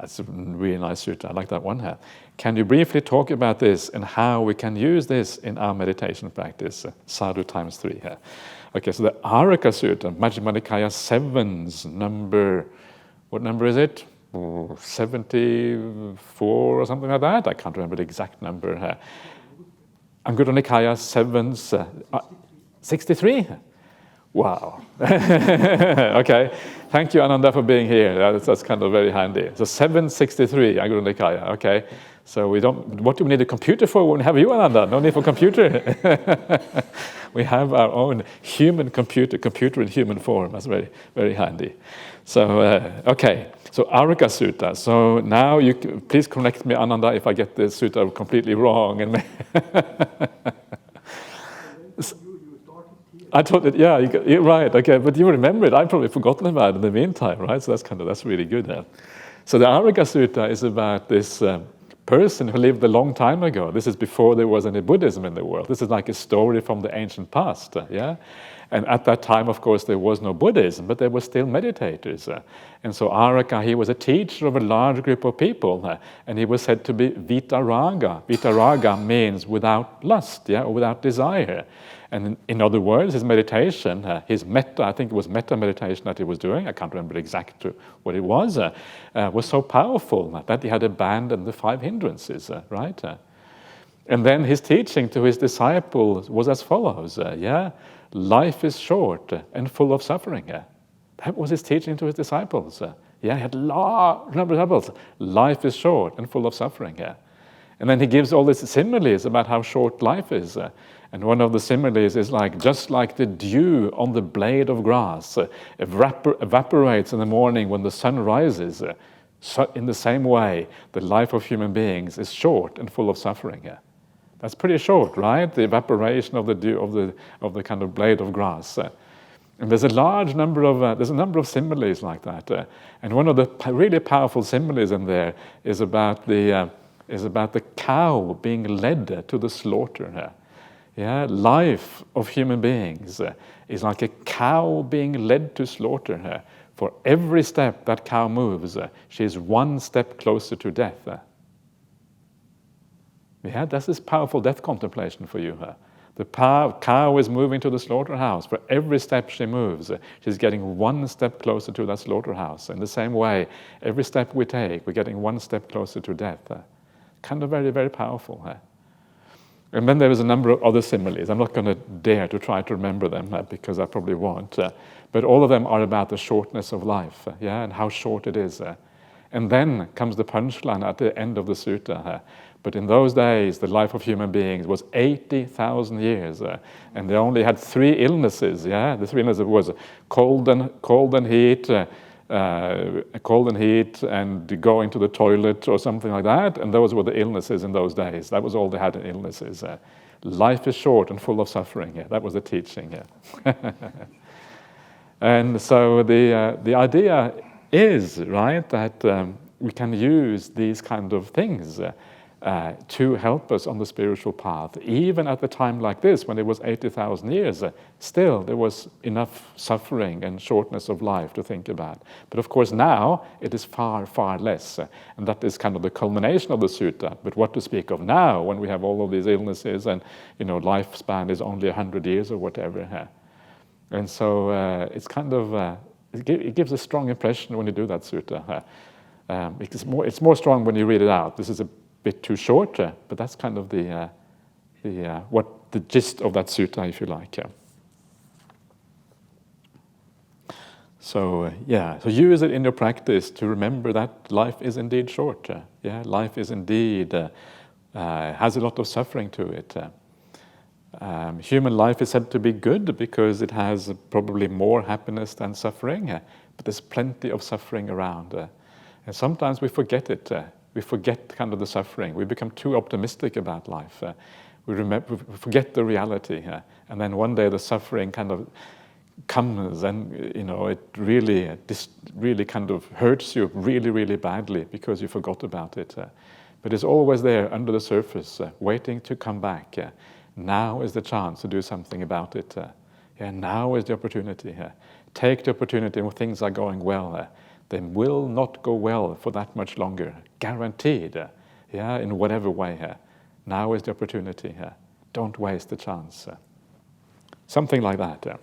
That's a really nice sutta. I like that one. Can you briefly talk about this and how we can use this in our meditation practice? Sadhu times 3 here. Okay, so the Araka Sutta, Majjhima Nikaya 7's number, what number is it? 74 or something like that? I can't remember the exact number. Anguttara Nikaya 7's 63? Wow. Okay. Thank you, Ananda, for being here. That's kind of very handy. So 763, Anguttara Nikaya. Okay. So what do we need a computer for when we have you, Ananda? No need for computer. We have our own human computer in human form. That's very, very handy. So, okay. So Araka Sutta. So now please correct me, Ananda, if I get the sutta completely wrong. And I taught it, yeah, you're right, okay, but you remember it. I've probably forgotten about it in the meantime, right? So that's really good. So the Araka Sutta is about this person who lived a long time ago. This is before there was any Buddhism in the world. This is like a story from the ancient past, And at that time, of course, there was no Buddhism, but there were still meditators. And so Araka, he was a teacher of a large group of people, and he was said to be Vitaraga. Vitaraga means without lust, or without desire. And in other words, his meditation, his metta, I think it was metta meditation that he was doing, I can't remember exactly what it was so powerful that he had abandoned the 5 hindrances, right? And then his teaching to his disciples was as follows, life is short and full of suffering. That was his teaching to his disciples. He had a large number of disciples. Life is short and full of suffering. And then he gives all these similes about how short life is. And one of the similes is just like the dew on the blade of grass evaporates in the morning when the sun rises. So in the same way, the life of human beings is short and full of suffering. That's pretty short, right? The evaporation of the dew of the kind of blade of grass. And there's a number of similes like that. And one of the really powerful similes in there is about the cow being led to the slaughter. Life of human beings is like a cow being led to slaughter. For every step that cow moves, she is one step closer to death. That's this powerful death contemplation for you. The cow is moving to the slaughterhouse. For every step she moves, she's getting one step closer to that slaughterhouse. In the same way, every step we take, we're getting one step closer to death. Kind of very, very powerful. And then there is a number of other similes. I'm not going to dare to try to remember them because I probably won't. But all of them are about the shortness of life, and how short it is. And then comes the punchline at the end of the sutta. But in those days, the life of human beings was 80,000 years, and they only had 3 illnesses. The 3 illnesses was cold and heat, and going to the toilet or something like that, and those were the illnesses in those days. That was all they had in illnesses. Life is short and full of suffering. That was the teaching. And so the idea is, right, that we can use these kind of things to help us on the spiritual path. Even at the time like this, when it was 80,000 years, still there was enough suffering and shortness of life to think about. But of course now it is far, far less. And that is kind of the culmination of the sutta. But what to speak of now, when we have all of these illnesses and lifespan is only 100 years or whatever. And so it's kind of, it gives a strong impression when you do that sutta. It's more strong when you read it out. This is a bit too short, but that's kind of the gist of that sutta, if you like. So use it in your practice to remember that life is indeed short. Life is indeed has a lot of suffering to it. Human life is said to be good because it has probably more happiness than suffering, but there's plenty of suffering around, and sometimes we forget it. We forget kind of the suffering. We become too optimistic about life. We forget the reality, and then one day the suffering kind of comes, and it really kind of hurts you really, really badly because you forgot about it. But it's always there under the surface, waiting to come back. Now is the chance to do something about it. Now is the opportunity. Take the opportunity when things are going well. They will not go well for that much longer, guaranteed, in whatever way. Now is the opportunity. Don't waste the chance. Something like that.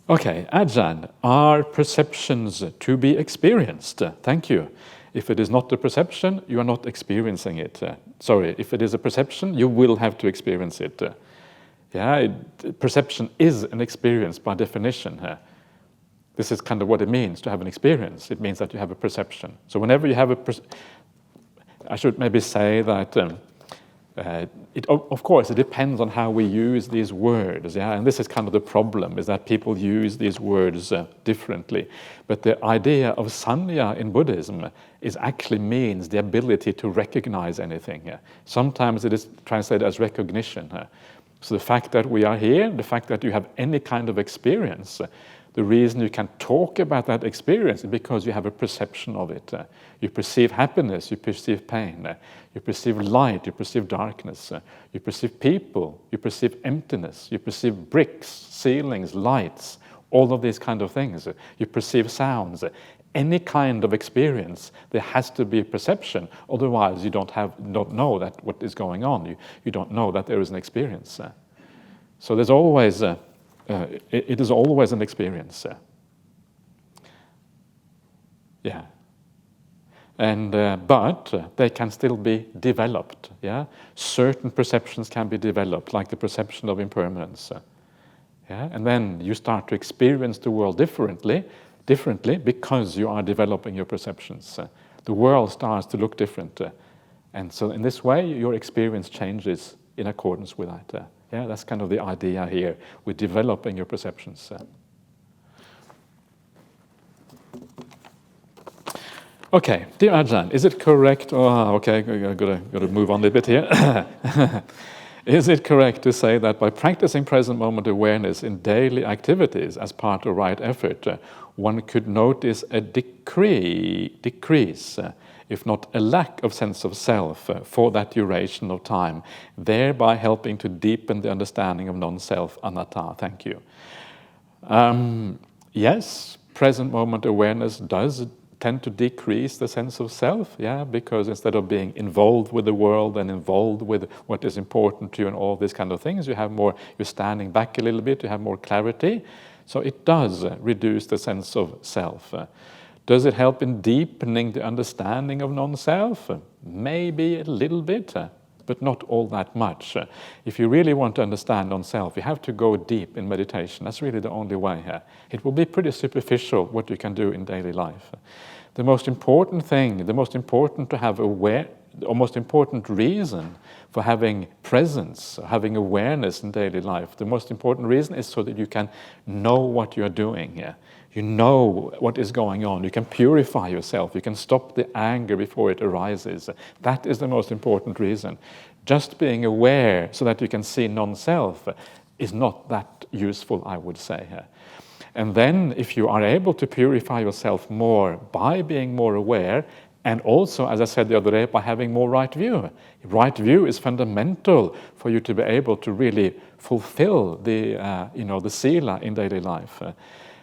Okay, Ajahn, are perceptions to be experienced? Thank you. If it is not a perception, you are not experiencing it. If it is a perception, you will have to experience it. Perception is an experience by definition. This is kind of what it means to have an experience. It means that you have a perception. So whenever you have I should maybe say that of course it depends on how we use these words. And this is kind of the problem, is that people use these words differently. But the idea of sanya in Buddhism actually means the ability to recognize anything. Sometimes it is translated as recognition. So the fact that we are here, the fact that you have any kind of experience, the reason you can talk about that experience is because you have a perception of it. You perceive happiness, you perceive pain, you perceive light, you perceive darkness, you perceive people, you perceive emptiness, you perceive bricks, ceilings, lights, all of these kind of things. You perceive sounds. Any kind of experience, there has to be a perception. Otherwise, you don't know that what is going on. You don't know that there is an experience. So there's always it is always an experience. And but they can still be developed. Certain perceptions can be developed, like the perception of impermanence. And then you start to experience the world differently because you are developing your perceptions. The world starts to look different, and so in this way your experience changes in accordance with that. That's kind of the idea here with developing your perceptions. Okay, dear Ajahn, is it correct? Okay, I gotta move on a little bit here. Is it correct to say that by practicing present moment awareness in daily activities as part of right effort, one could notice a decrease, if not a lack of sense of self for that duration of time, thereby helping to deepen the understanding of non-self, anatta? Thank you. Yes, present moment awareness does tend to decrease the sense of self, because instead of being involved with the world and involved with what is important to you and all these kind of things, you're standing back a little bit, you have more clarity. So it does reduce the sense of self. Does it help in deepening the understanding of non-self? Maybe a little bit, but not all that much. If you really want to understand non-self, you have to go deep in meditation. That's really the only way here. It will be pretty superficial what you can do in daily life. The most important thing, the most important reason for having presence, having awareness in daily life, the most important reason is so that you can know what you're doing here. You know what is going on. You can purify yourself. You can stop the anger before it arises. That is the most important reason. Just being aware so that you can see non-self is not that useful, I would say. And then if you are able to purify yourself more by being more aware And also, as I said the other day, by having more right view. Right view is fundamental for you to be able to really fulfill the sila in daily life.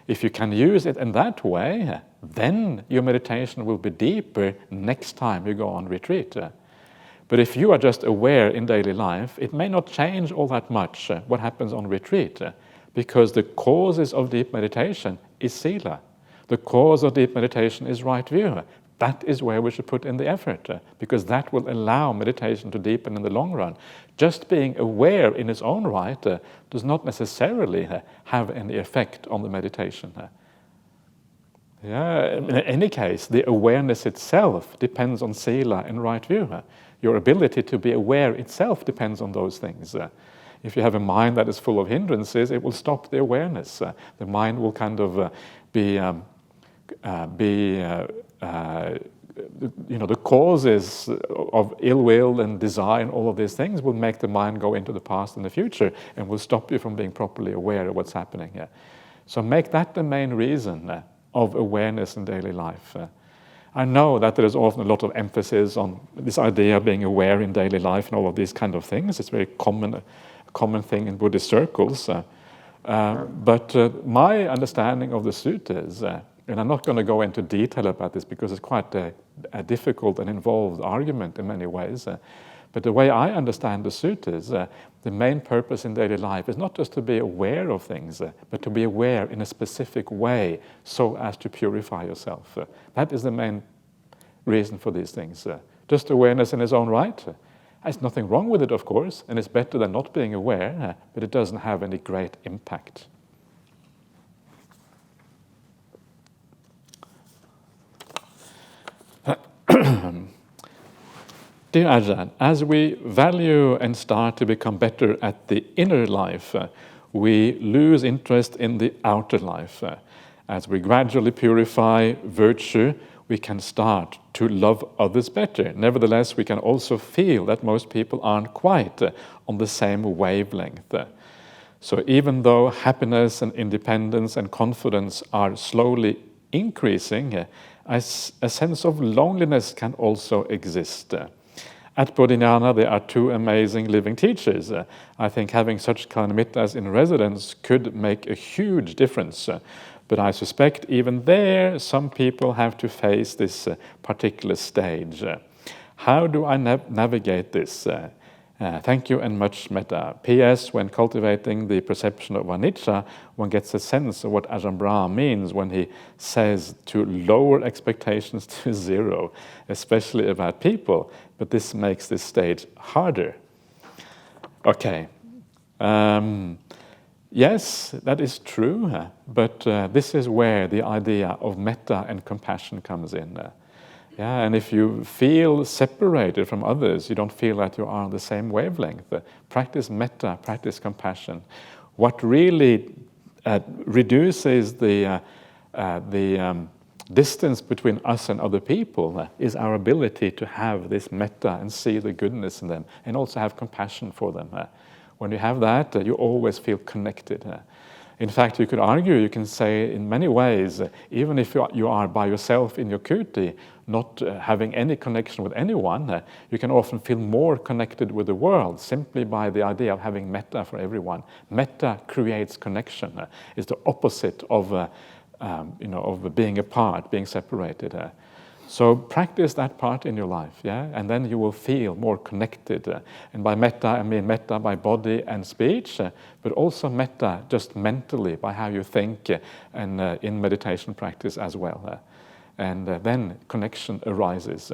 If you can use it in that way, then your meditation will be deeper next time you go on retreat. But if you are just aware in daily life, it may not change all that much what happens on retreat, because the causes of deep meditation is sila. The cause of deep meditation is right view. That is where we should put in the effort, because that will allow meditation to deepen in the long run. Just being aware in its own right does not necessarily have any effect on the meditation. In any case, the awareness itself depends on sila and right view. Your ability to be aware itself depends on those things. If you have a mind that is full of hindrances, it will stop the awareness. The mind will kind of the causes of ill will and desire and all of these things will make the mind go into the past and the future and will stop you from being properly aware of what's happening here. So make that the main reason of awareness in daily life. I know that there is often a lot of emphasis on this idea of being aware in daily life and all of these kind of things. It's a very common thing in Buddhist circles. But my understanding of the suttas, and I'm not going to go into detail about this because it's quite a difficult and involved argument in many ways. But the way I understand the suttas, the main purpose in daily life is not just to be aware of things, but to be aware in a specific way so as to purify yourself. That is the main reason for these things. Just awareness in its own right. There's nothing wrong with it, of course, and it's better than not being aware, but it doesn't have any great impact. Dear Ajahn, as we value and start to become better at the inner life, we lose interest in the outer life. As we gradually purify virtue, we can start to love others better. Nevertheless, we can also feel that most people aren't quite on the same wavelength. So even though happiness and independence and confidence are slowly increasing, a sense of loneliness can also exist. At Bodhinyana, there are two amazing living teachers. I think having such Kalanimittas in residence could make a huge difference. But I suspect even there, some people have to face this particular stage. How do I navigate this? Thank you and much metta. P.S. When cultivating the perception of anicca, one gets a sense of what Ajahn Brahmali means when he says to lower expectations to zero, especially about people. But this makes this stage harder. Okay. Yes, that is true, but this is where the idea of metta and compassion comes in. And if you feel separated from others, you don't feel that you are on the same wavelength. Practice metta, practice compassion. What really reduces the distance between us and other people is our ability to have this metta and see the goodness in them, and also have compassion for them. When you have that, you always feel connected. In fact, you could argue, you can say in many ways, even if you are by yourself in your kuti, not having any connection with anyone, you can often feel more connected with the world simply by the idea of having metta for everyone. Metta creates connection. It's the opposite of being apart, being separated. So practice that part in your life, and then you will feel more connected. And by metta, I mean metta by body and speech, but also metta just mentally by how you think and in meditation practice as well. And then connection arises.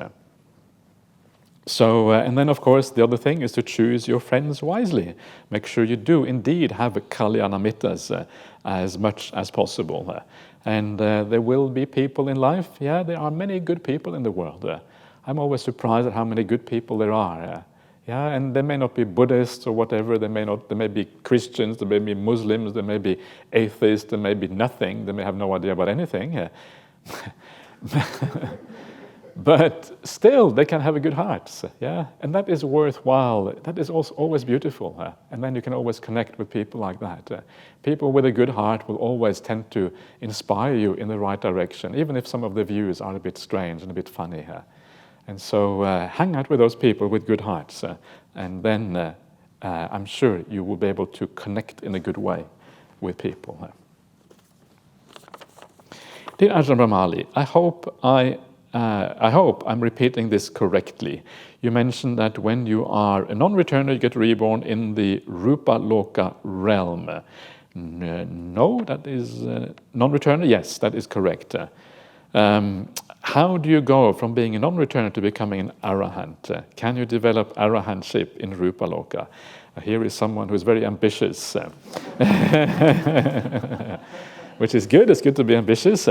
So, and then of course the other thing is to choose your friends wisely. Make sure you do indeed have a kalyanamitas as much as possible. And there will be people in life, there are many good people in the world. I'm always surprised at how many good people there are. And they may not be Buddhists or whatever, they may be Christians, they may be Muslims, they may be atheists, they may be nothing, they may have no idea about anything. But still, they can have a good heart, yeah? And that is worthwhile. That is also always beautiful. And then you can always connect with people like that. People with a good heart will always tend to inspire you in the right direction, even if some of the views are a bit strange and a bit funny. And so hang out with those people with good hearts, and then I'm sure you will be able to connect in a good way with people. Dear Ajahn Brahmali, I hope I'm repeating this correctly. You mentioned that when you are a non-returner, you get reborn in the Rupa Loka realm. No, that is non-returner? Yes, that is correct. How do you go from being a non-returner to becoming an arahant? Can you develop arahantship in Rupa Loka? Here is someone who is very ambitious, which is good. It's good to be ambitious.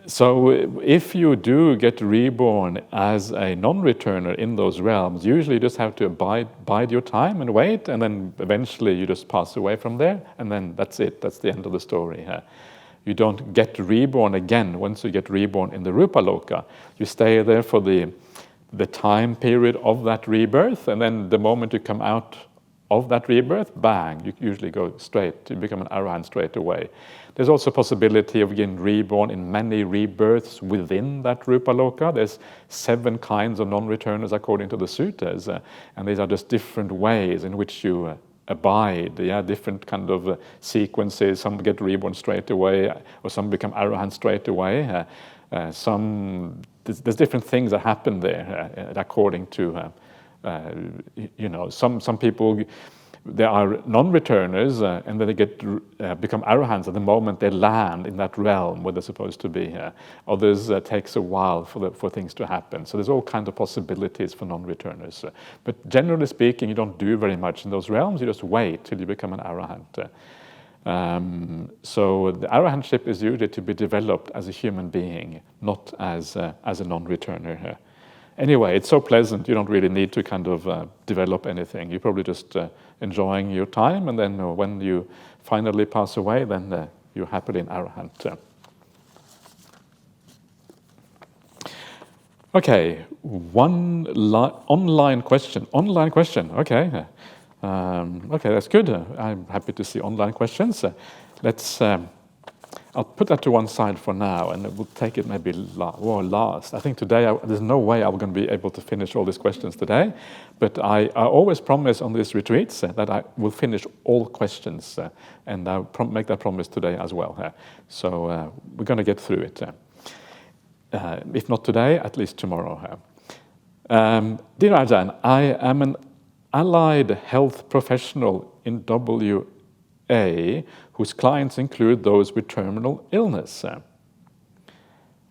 So if you do get reborn as a non-returner in those realms, usually you just have to bide your time and wait, and then eventually you just pass away from there, and then that's it. That's the end of the story. You don't get reborn again once you get reborn in the Rupa Loka. You stay there for the time period of that rebirth, and then the moment you come out of that rebirth, bang, you usually go straight, you become an arahant straight away. There's also a possibility of getting reborn in many rebirths within that Rupa Loka. There's 7 kinds of non-returners according to the suttas, and these are just different ways in which you abide, different kind of sequences. Some get reborn straight away, or some become arahant straight away. There's different things that happen there according to, some people, they are non-returners, and then they become arahants at the moment they land in that realm where they're supposed to be. Others takes a while for things to happen. So there's all kinds of possibilities for non-returners. But generally speaking, you don't do very much in those realms. You just wait till you become an arahant. So the arahantship is usually to be developed as a human being, not as a non-returner. Anyway, it's so pleasant, you don't really need to kind of develop anything. You're probably just enjoying your time, and then when you finally pass away, then you're happily an arahant. Okay, one online question. Online question, okay. Okay, that's good. I'm happy to see online questions. I'll put that to one side for now, and we'll take it maybe last. I think today, there's no way I'm going to be able to finish all these questions today, but I always promise on these retreats that I will finish all questions, and I'll make that promise today as well. So we're going to get through it. If not today, at least tomorrow. Dear Ajahn, I am an allied health professional in WA whose clients include those with terminal illness.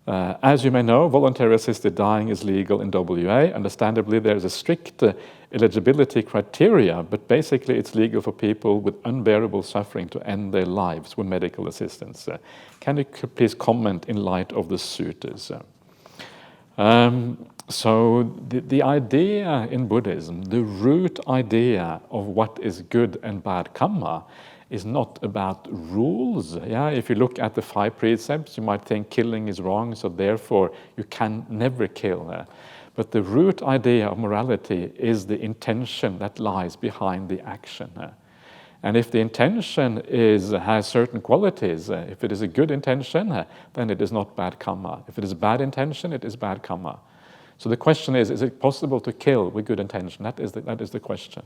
As you may know, voluntary assisted dying is legal in WA. Understandably, there's a strict eligibility criteria, but basically it's legal for people with unbearable suffering to end their lives with medical assistance. Can you please comment in light of the suttas? So the idea in Buddhism, the root idea of what is good and bad karma, is not about rules. If you look at the 5 precepts, you might think killing is wrong, so therefore you can never kill. But the root idea of morality is the intention that lies behind the action. And if the intention has certain qualities, if it is a good intention, then it is not bad karma. If it is a bad intention, it is bad karma. So the question is it possible to kill with good intention? That is the question.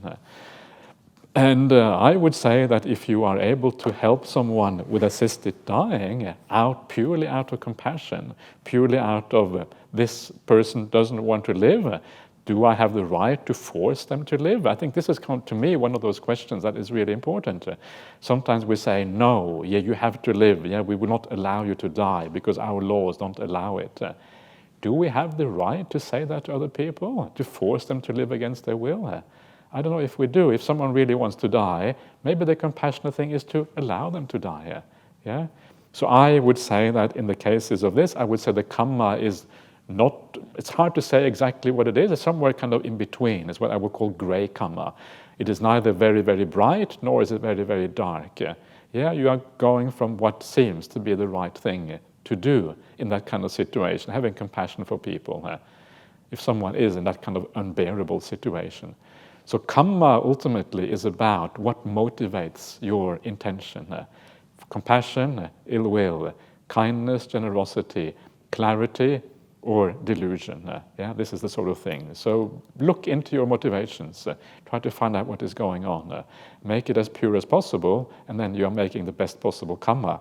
And I would say that if you are able to help someone with assisted dying purely out of compassion, purely out of this person doesn't want to live, do I have the right to force them to live? I think this is, to me, one of those questions that is really important. Sometimes we say, no, you have to live. We will not allow you to die because our laws don't allow it. Do we have the right to say that to other people, to force them to live against their will? I don't know if we do. If someone really wants to die, maybe the compassionate thing is to allow them to die. So I would say that in the cases of this, I would say the karma is not, it's hard to say exactly what it is. It's somewhere kind of in between. It's what I would call gray karma. It is neither very, very bright, nor is it very, very dark. You are going from what seems to be the right thing to do in that kind of situation, having compassion for people, if someone is in that kind of unbearable situation. So kamma ultimately is about what motivates your intention. Compassion, ill will, kindness, generosity, clarity, or delusion. This is the sort of thing. So look into your motivations. Try to find out what is going on. Make it as pure as possible, and then you're making the best possible kamma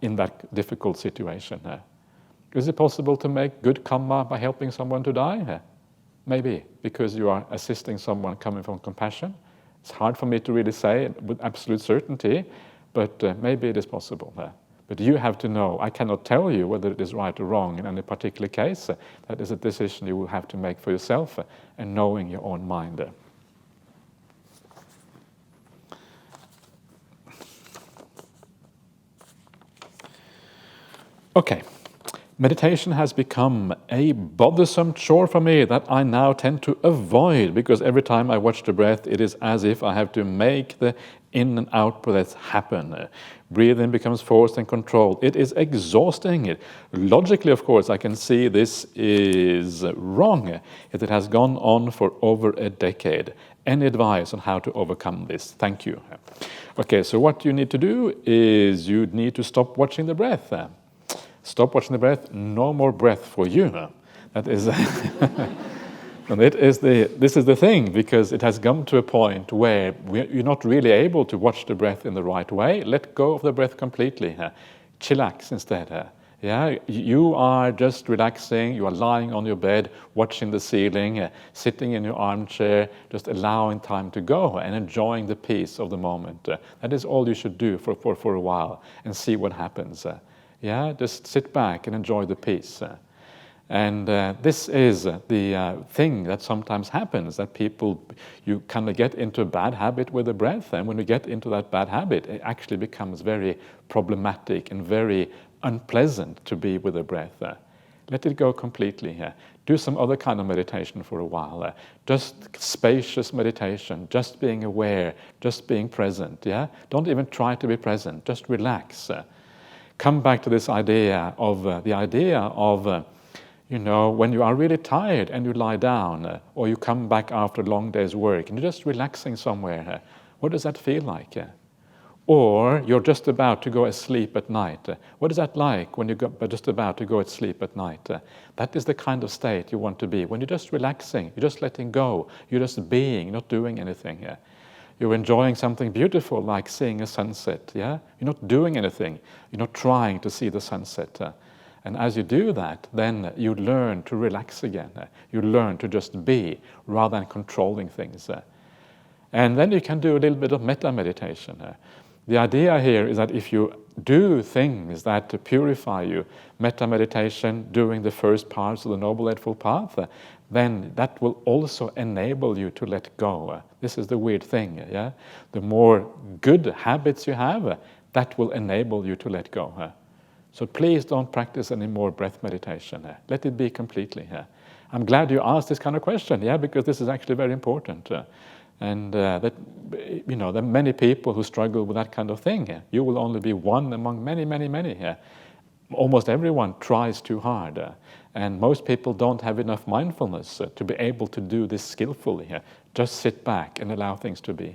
in that difficult situation. Is it possible to make good kamma by helping someone to die? Maybe, because you are assisting someone coming from compassion. It's hard for me to really say with absolute certainty, but maybe it is possible. But you have to know. I cannot tell you whether it is right or wrong in any particular case. That is a decision you will have to make for yourself and knowing your own mind. Okay. Meditation has become a bothersome chore for me that I now tend to avoid, because every time I watch the breath, it is as if I have to make the in and out breaths happen. Breathing becomes forced and controlled. It is exhausting. Logically, of course, I can see this is wrong, yet it has gone on for over a decade. Any advice on how to overcome this? Thank you. Okay, so what you need to do is you need to stop watching the breath. Stop watching the breath. No more breath for you. That is, and this is the thing, because it has come to a point where you're not really able to watch the breath in the right way. Let go of the breath completely. Chillax instead. You are just relaxing. You are lying on your bed, watching the ceiling, sitting in your armchair, just allowing time to go and enjoying the peace of the moment. That is all you should do for a while and see what happens. Just sit back and enjoy the peace. And this is the thing that sometimes happens, that you kind of get into a bad habit with the breath, and when you get into that bad habit, it actually becomes very problematic and very unpleasant to be with the breath. Let it go completely. Do some other kind of meditation for a while. Just spacious meditation, just being aware, just being present. Don't even try to be present, just relax. Come back to this idea of when you are really tired and you lie down, or you come back after a long day's work and you're just relaxing somewhere. What does that feel like? Or you're just about to go asleep at night. What is that like when you're just about to go to sleep at night? That is the kind of state you want to be. When you're just relaxing, you're just letting go, you're just being, not doing anything. You're enjoying something beautiful, like seeing a sunset. You're not doing anything. You're not trying to see the sunset. And as you do that, then you learn to relax again. You learn to just be, rather than controlling things. And then you can do a little bit of metta meditation. The idea here is that if you do things that purify you, metta meditation, doing the first parts of the Noble Eightfold Path, then that will also enable you to let go. This is the weird thing. The more good habits you have, that will enable you to let go. So please don't practice any more breath meditation. Let it be completely. I'm glad you asked this kind of question, because this is actually very important. And there are many people who struggle with that kind of thing. You will only be one among many, many, many. Almost everyone tries too hard. And most people don't have enough mindfulness to be able to do this skillfully. Just sit back and allow things to be.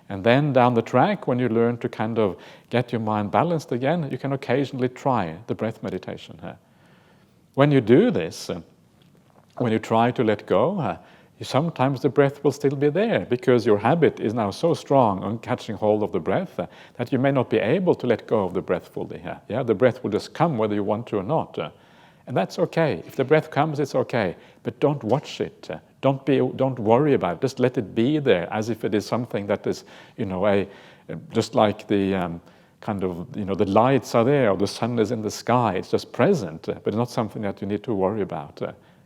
And then down the track, when you learn to kind of get your mind balanced again, you can occasionally try the breath meditation. When you do this, when you try to let go, sometimes the breath will still be there, because your habit is now so strong on catching hold of the breath that you may not be able to let go of the breath fully. The breath will just come whether you want to or not. And that's okay. If the breath comes, it's okay. But don't watch it. Don't worry about it. Just let it be there, as if it is something that is, just like the the lights are there, or the sun is in the sky. It's just present, but it's not something that you need to worry about.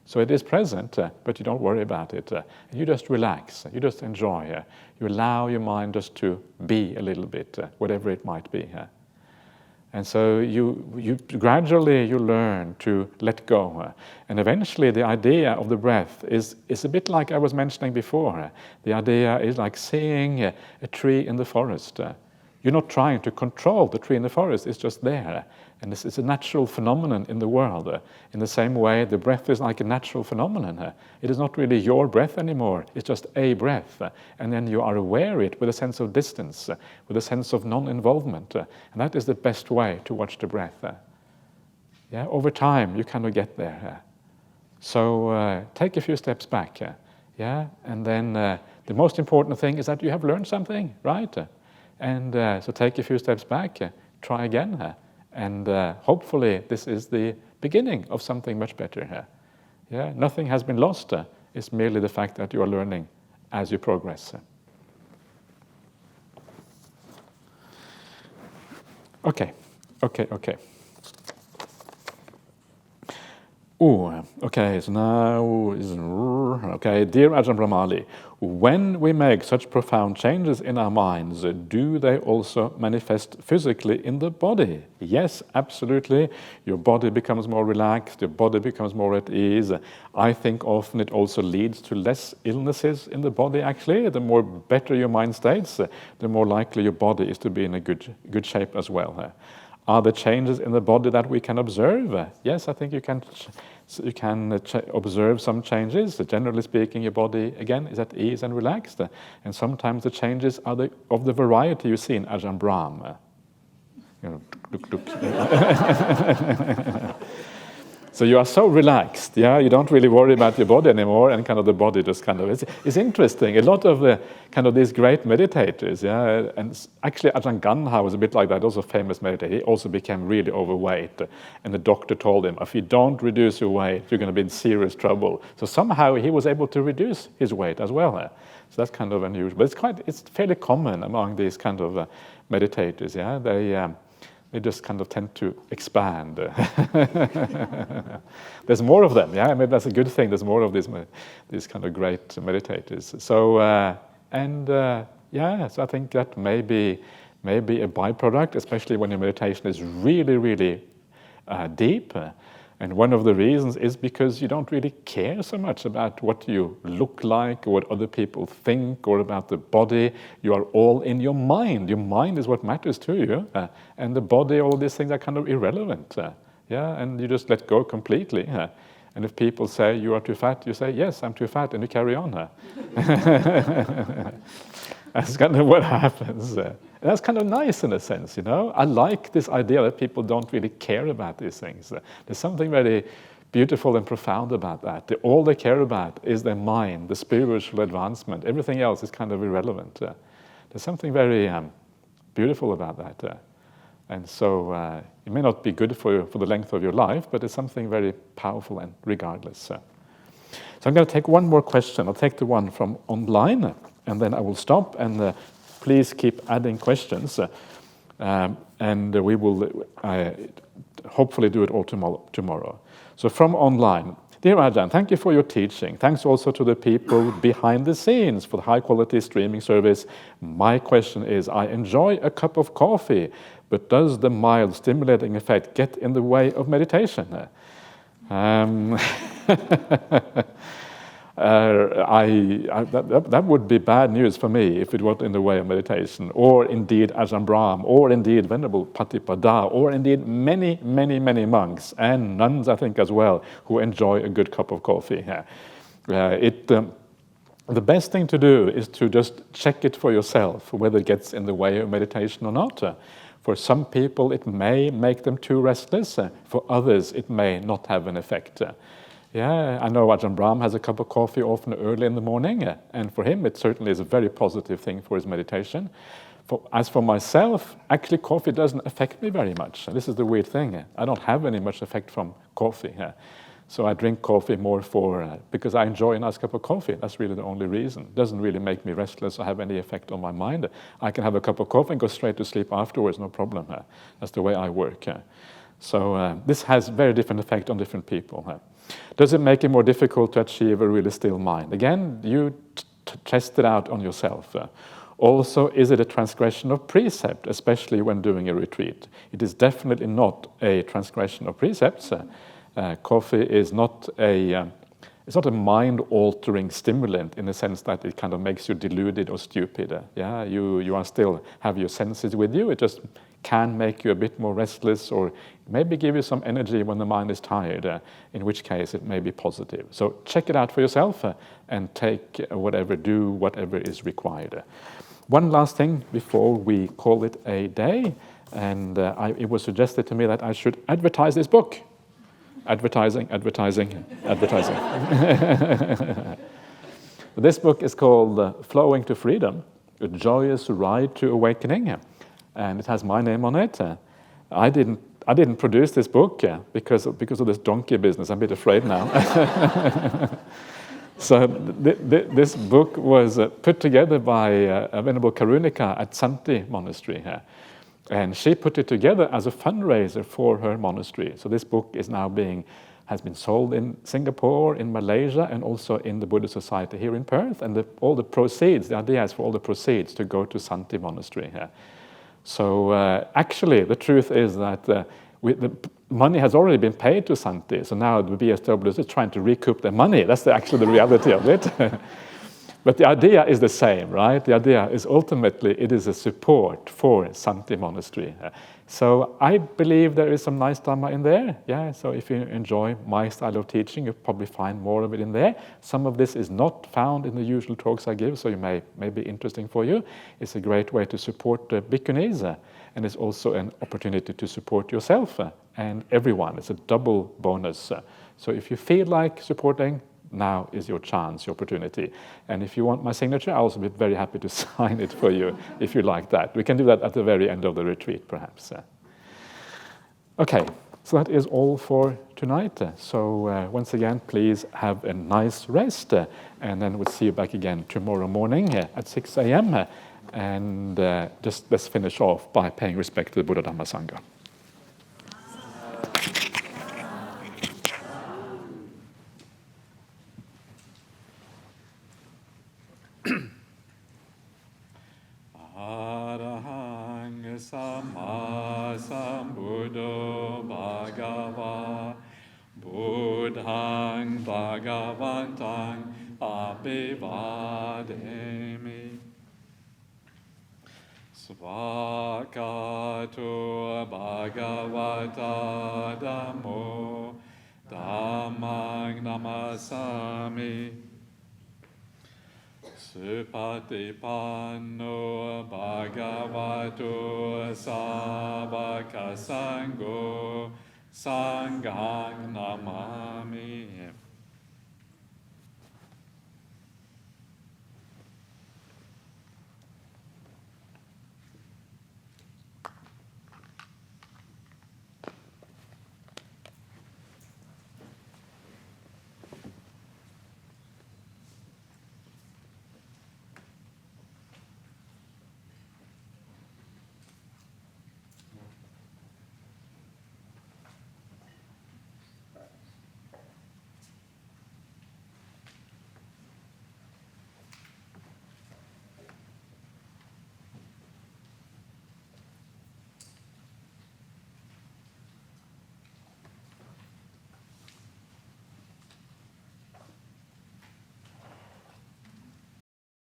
So it is present, but you don't worry about it. You just relax. You just enjoy. You allow your mind just to be a little bit, whatever it might be. And so you gradually learn to let go. And eventually the idea of the breath is a bit like I was mentioning before. The idea is like seeing a tree in the forest. You're not trying to control the tree in the forest, it's just there. And this is a natural phenomenon in the world. In the same way, the breath is like a natural phenomenon. It is not really your breath anymore, it's just a breath. And then you are aware of it with a sense of distance, with a sense of non-involvement. And that is the best way to watch the breath. Yeah, over time, you kind of get there. So take a few steps back. Yeah, and then the most important thing is that you have learned something, right? And so take a few steps back, try again. And hopefully this is the beginning of something much better. Yeah, nothing has been lost. It's merely the fact that you are learning as you progress. Okay. Okay, so now dear Ajahn Brahmali, when we make such profound changes in our minds, do they also manifest physically in the body? Yes, absolutely. Your body becomes more relaxed, your body becomes more at ease. I think often it also leads to less illnesses in the body, actually. The more better your mind states, the more likely your body is to be in a good shape as well. Are there changes in the body that we can observe? Yes, I think you can observe some changes. Generally speaking, your body, again, is at ease and relaxed. And sometimes the changes are of the variety you see in Ajahn Brahm. Look. So you are so relaxed, yeah, you don't really worry about your body anymore, and kind of the body just kind of, it's interesting. A lot of the kind of these great meditators, yeah, and actually Ajahn Ganha was a bit like that, also a famous meditator. He also became really overweight, and the doctor told him, if you don't reduce your weight, you're going to be in serious trouble. So somehow he was able to reduce his weight as well. So that's kind of unusual, but it's fairly common among these kind of meditators, yeah. They just kind of tend to expand. There's more of them, yeah. Maybe that's a good thing. There's more of these kind of great meditators. So so I think that may be a byproduct, especially when your meditation is really, really deep. And one of the reasons is because you don't really care so much about what you look like or what other people think or about the body. You are all in your mind. Your mind is what matters to you. And the body, all of these things are kind of irrelevant. And you just let go completely. And if people say you are too fat, you say, yes, I'm too fat, and you carry on. That's kind of what happens. And that's kind of nice in a sense, you know. I like this idea that people don't really care about these things. There's something very beautiful and profound about that. All they care about is their mind, the spiritual advancement. Everything else is kind of irrelevant. There's something very beautiful about that. And so it may not be good for the length of your life, but it's something very powerful and regardless. So I'm going to take one more question. I'll take the one from online, and then I will stop, and please keep adding questions, and we will hopefully do it all tomorrow. So from online, dear Ajahn, thank you for your teaching. Thanks also to the people behind the scenes for the high-quality streaming service. My question is, I enjoy a cup of coffee, but does the mild stimulating effect get in the way of meditation? That would be bad news for me if it was in the way of meditation, or indeed Ajahn Brahm, or indeed Venerable Patipada, or indeed many, many, many monks and nuns, I think, as well, who enjoy a good cup of coffee. The best thing to do is to just check it for yourself, whether it gets in the way of meditation or not. For some people, it may make them too restless. For others, it may not have an effect. I know Ajahn Brahm has a cup of coffee often early in the morning, and for him it certainly is a very positive thing for his meditation. As for myself, actually coffee doesn't affect me very much. This is the weird thing. I don't have any much effect from coffee. So I drink coffee more because I enjoy a nice cup of coffee. That's really the only reason. It doesn't really make me restless or have any effect on my mind. I can have a cup of coffee and go straight to sleep afterwards, no problem. That's the way I work. So this has very different effect on different people. Does it make it more difficult to achieve a really still mind? Again, you test it out on yourself. Also, is it a transgression of precept, especially when doing a retreat? It is definitely not a transgression of precepts. Coffee is not a it's not a mind-altering stimulant in the sense that it kind of makes you deluded or stupid. Yeah, you are still have your senses with you. It just can make you a bit more restless, or maybe give you some energy when the mind is tired, in which case it may be positive. So check it out for yourself and take do whatever is required. One last thing before we call it a day, and it was suggested to me that I should advertise this book. Advertising. This book is called Flowing to Freedom, A Joyous Ride to Awakening, and it has my name on it. I didn't produce this book because of this donkey business. I'm a bit afraid now. So this book was put together by Venerable Karunika at Santi Monastery here. And she put it together as a fundraiser for her monastery. So this book is now has been sold in Singapore, in Malaysia, and also in the Buddhist Society here in Perth. And all the proceeds, the idea is for all the proceeds to go to Santi Monastery here. So actually, the truth is that the money has already been paid to Santi. So now the BSW is trying to recoup their money. That's actually the reality of it. But the idea is the same, right? The idea is ultimately it is a support for Santi Monastery. So I believe there is some nice Dhamma in there. Yeah. So if you enjoy my style of teaching, you'll probably find more of it in there. Some of this is not found in the usual talks I give, so you may be interesting for you. It's a great way to support the bhikkhunis, and it's also an opportunity to support yourself and everyone. It's a double bonus. So if you feel like supporting, now is your chance, your opportunity. And if you want my signature, I'll also be very happy to sign it for you if you like that. We can do that at the very end of the retreat, perhaps. Okay, so that is all for tonight. So once again, please have a nice rest. And then we'll see you back again tomorrow morning at 6 a.m. And just let's finish off by paying respect to the Buddha Dhamma Sangha. Arahang Sama Sambuddho Bhagava Buddhang Bhagavantang Abhivademi Svakato Bhagavata Dhammo Dhammang Namasami Supatipanno Bhagavato Savaka Sangho Sanghang Namami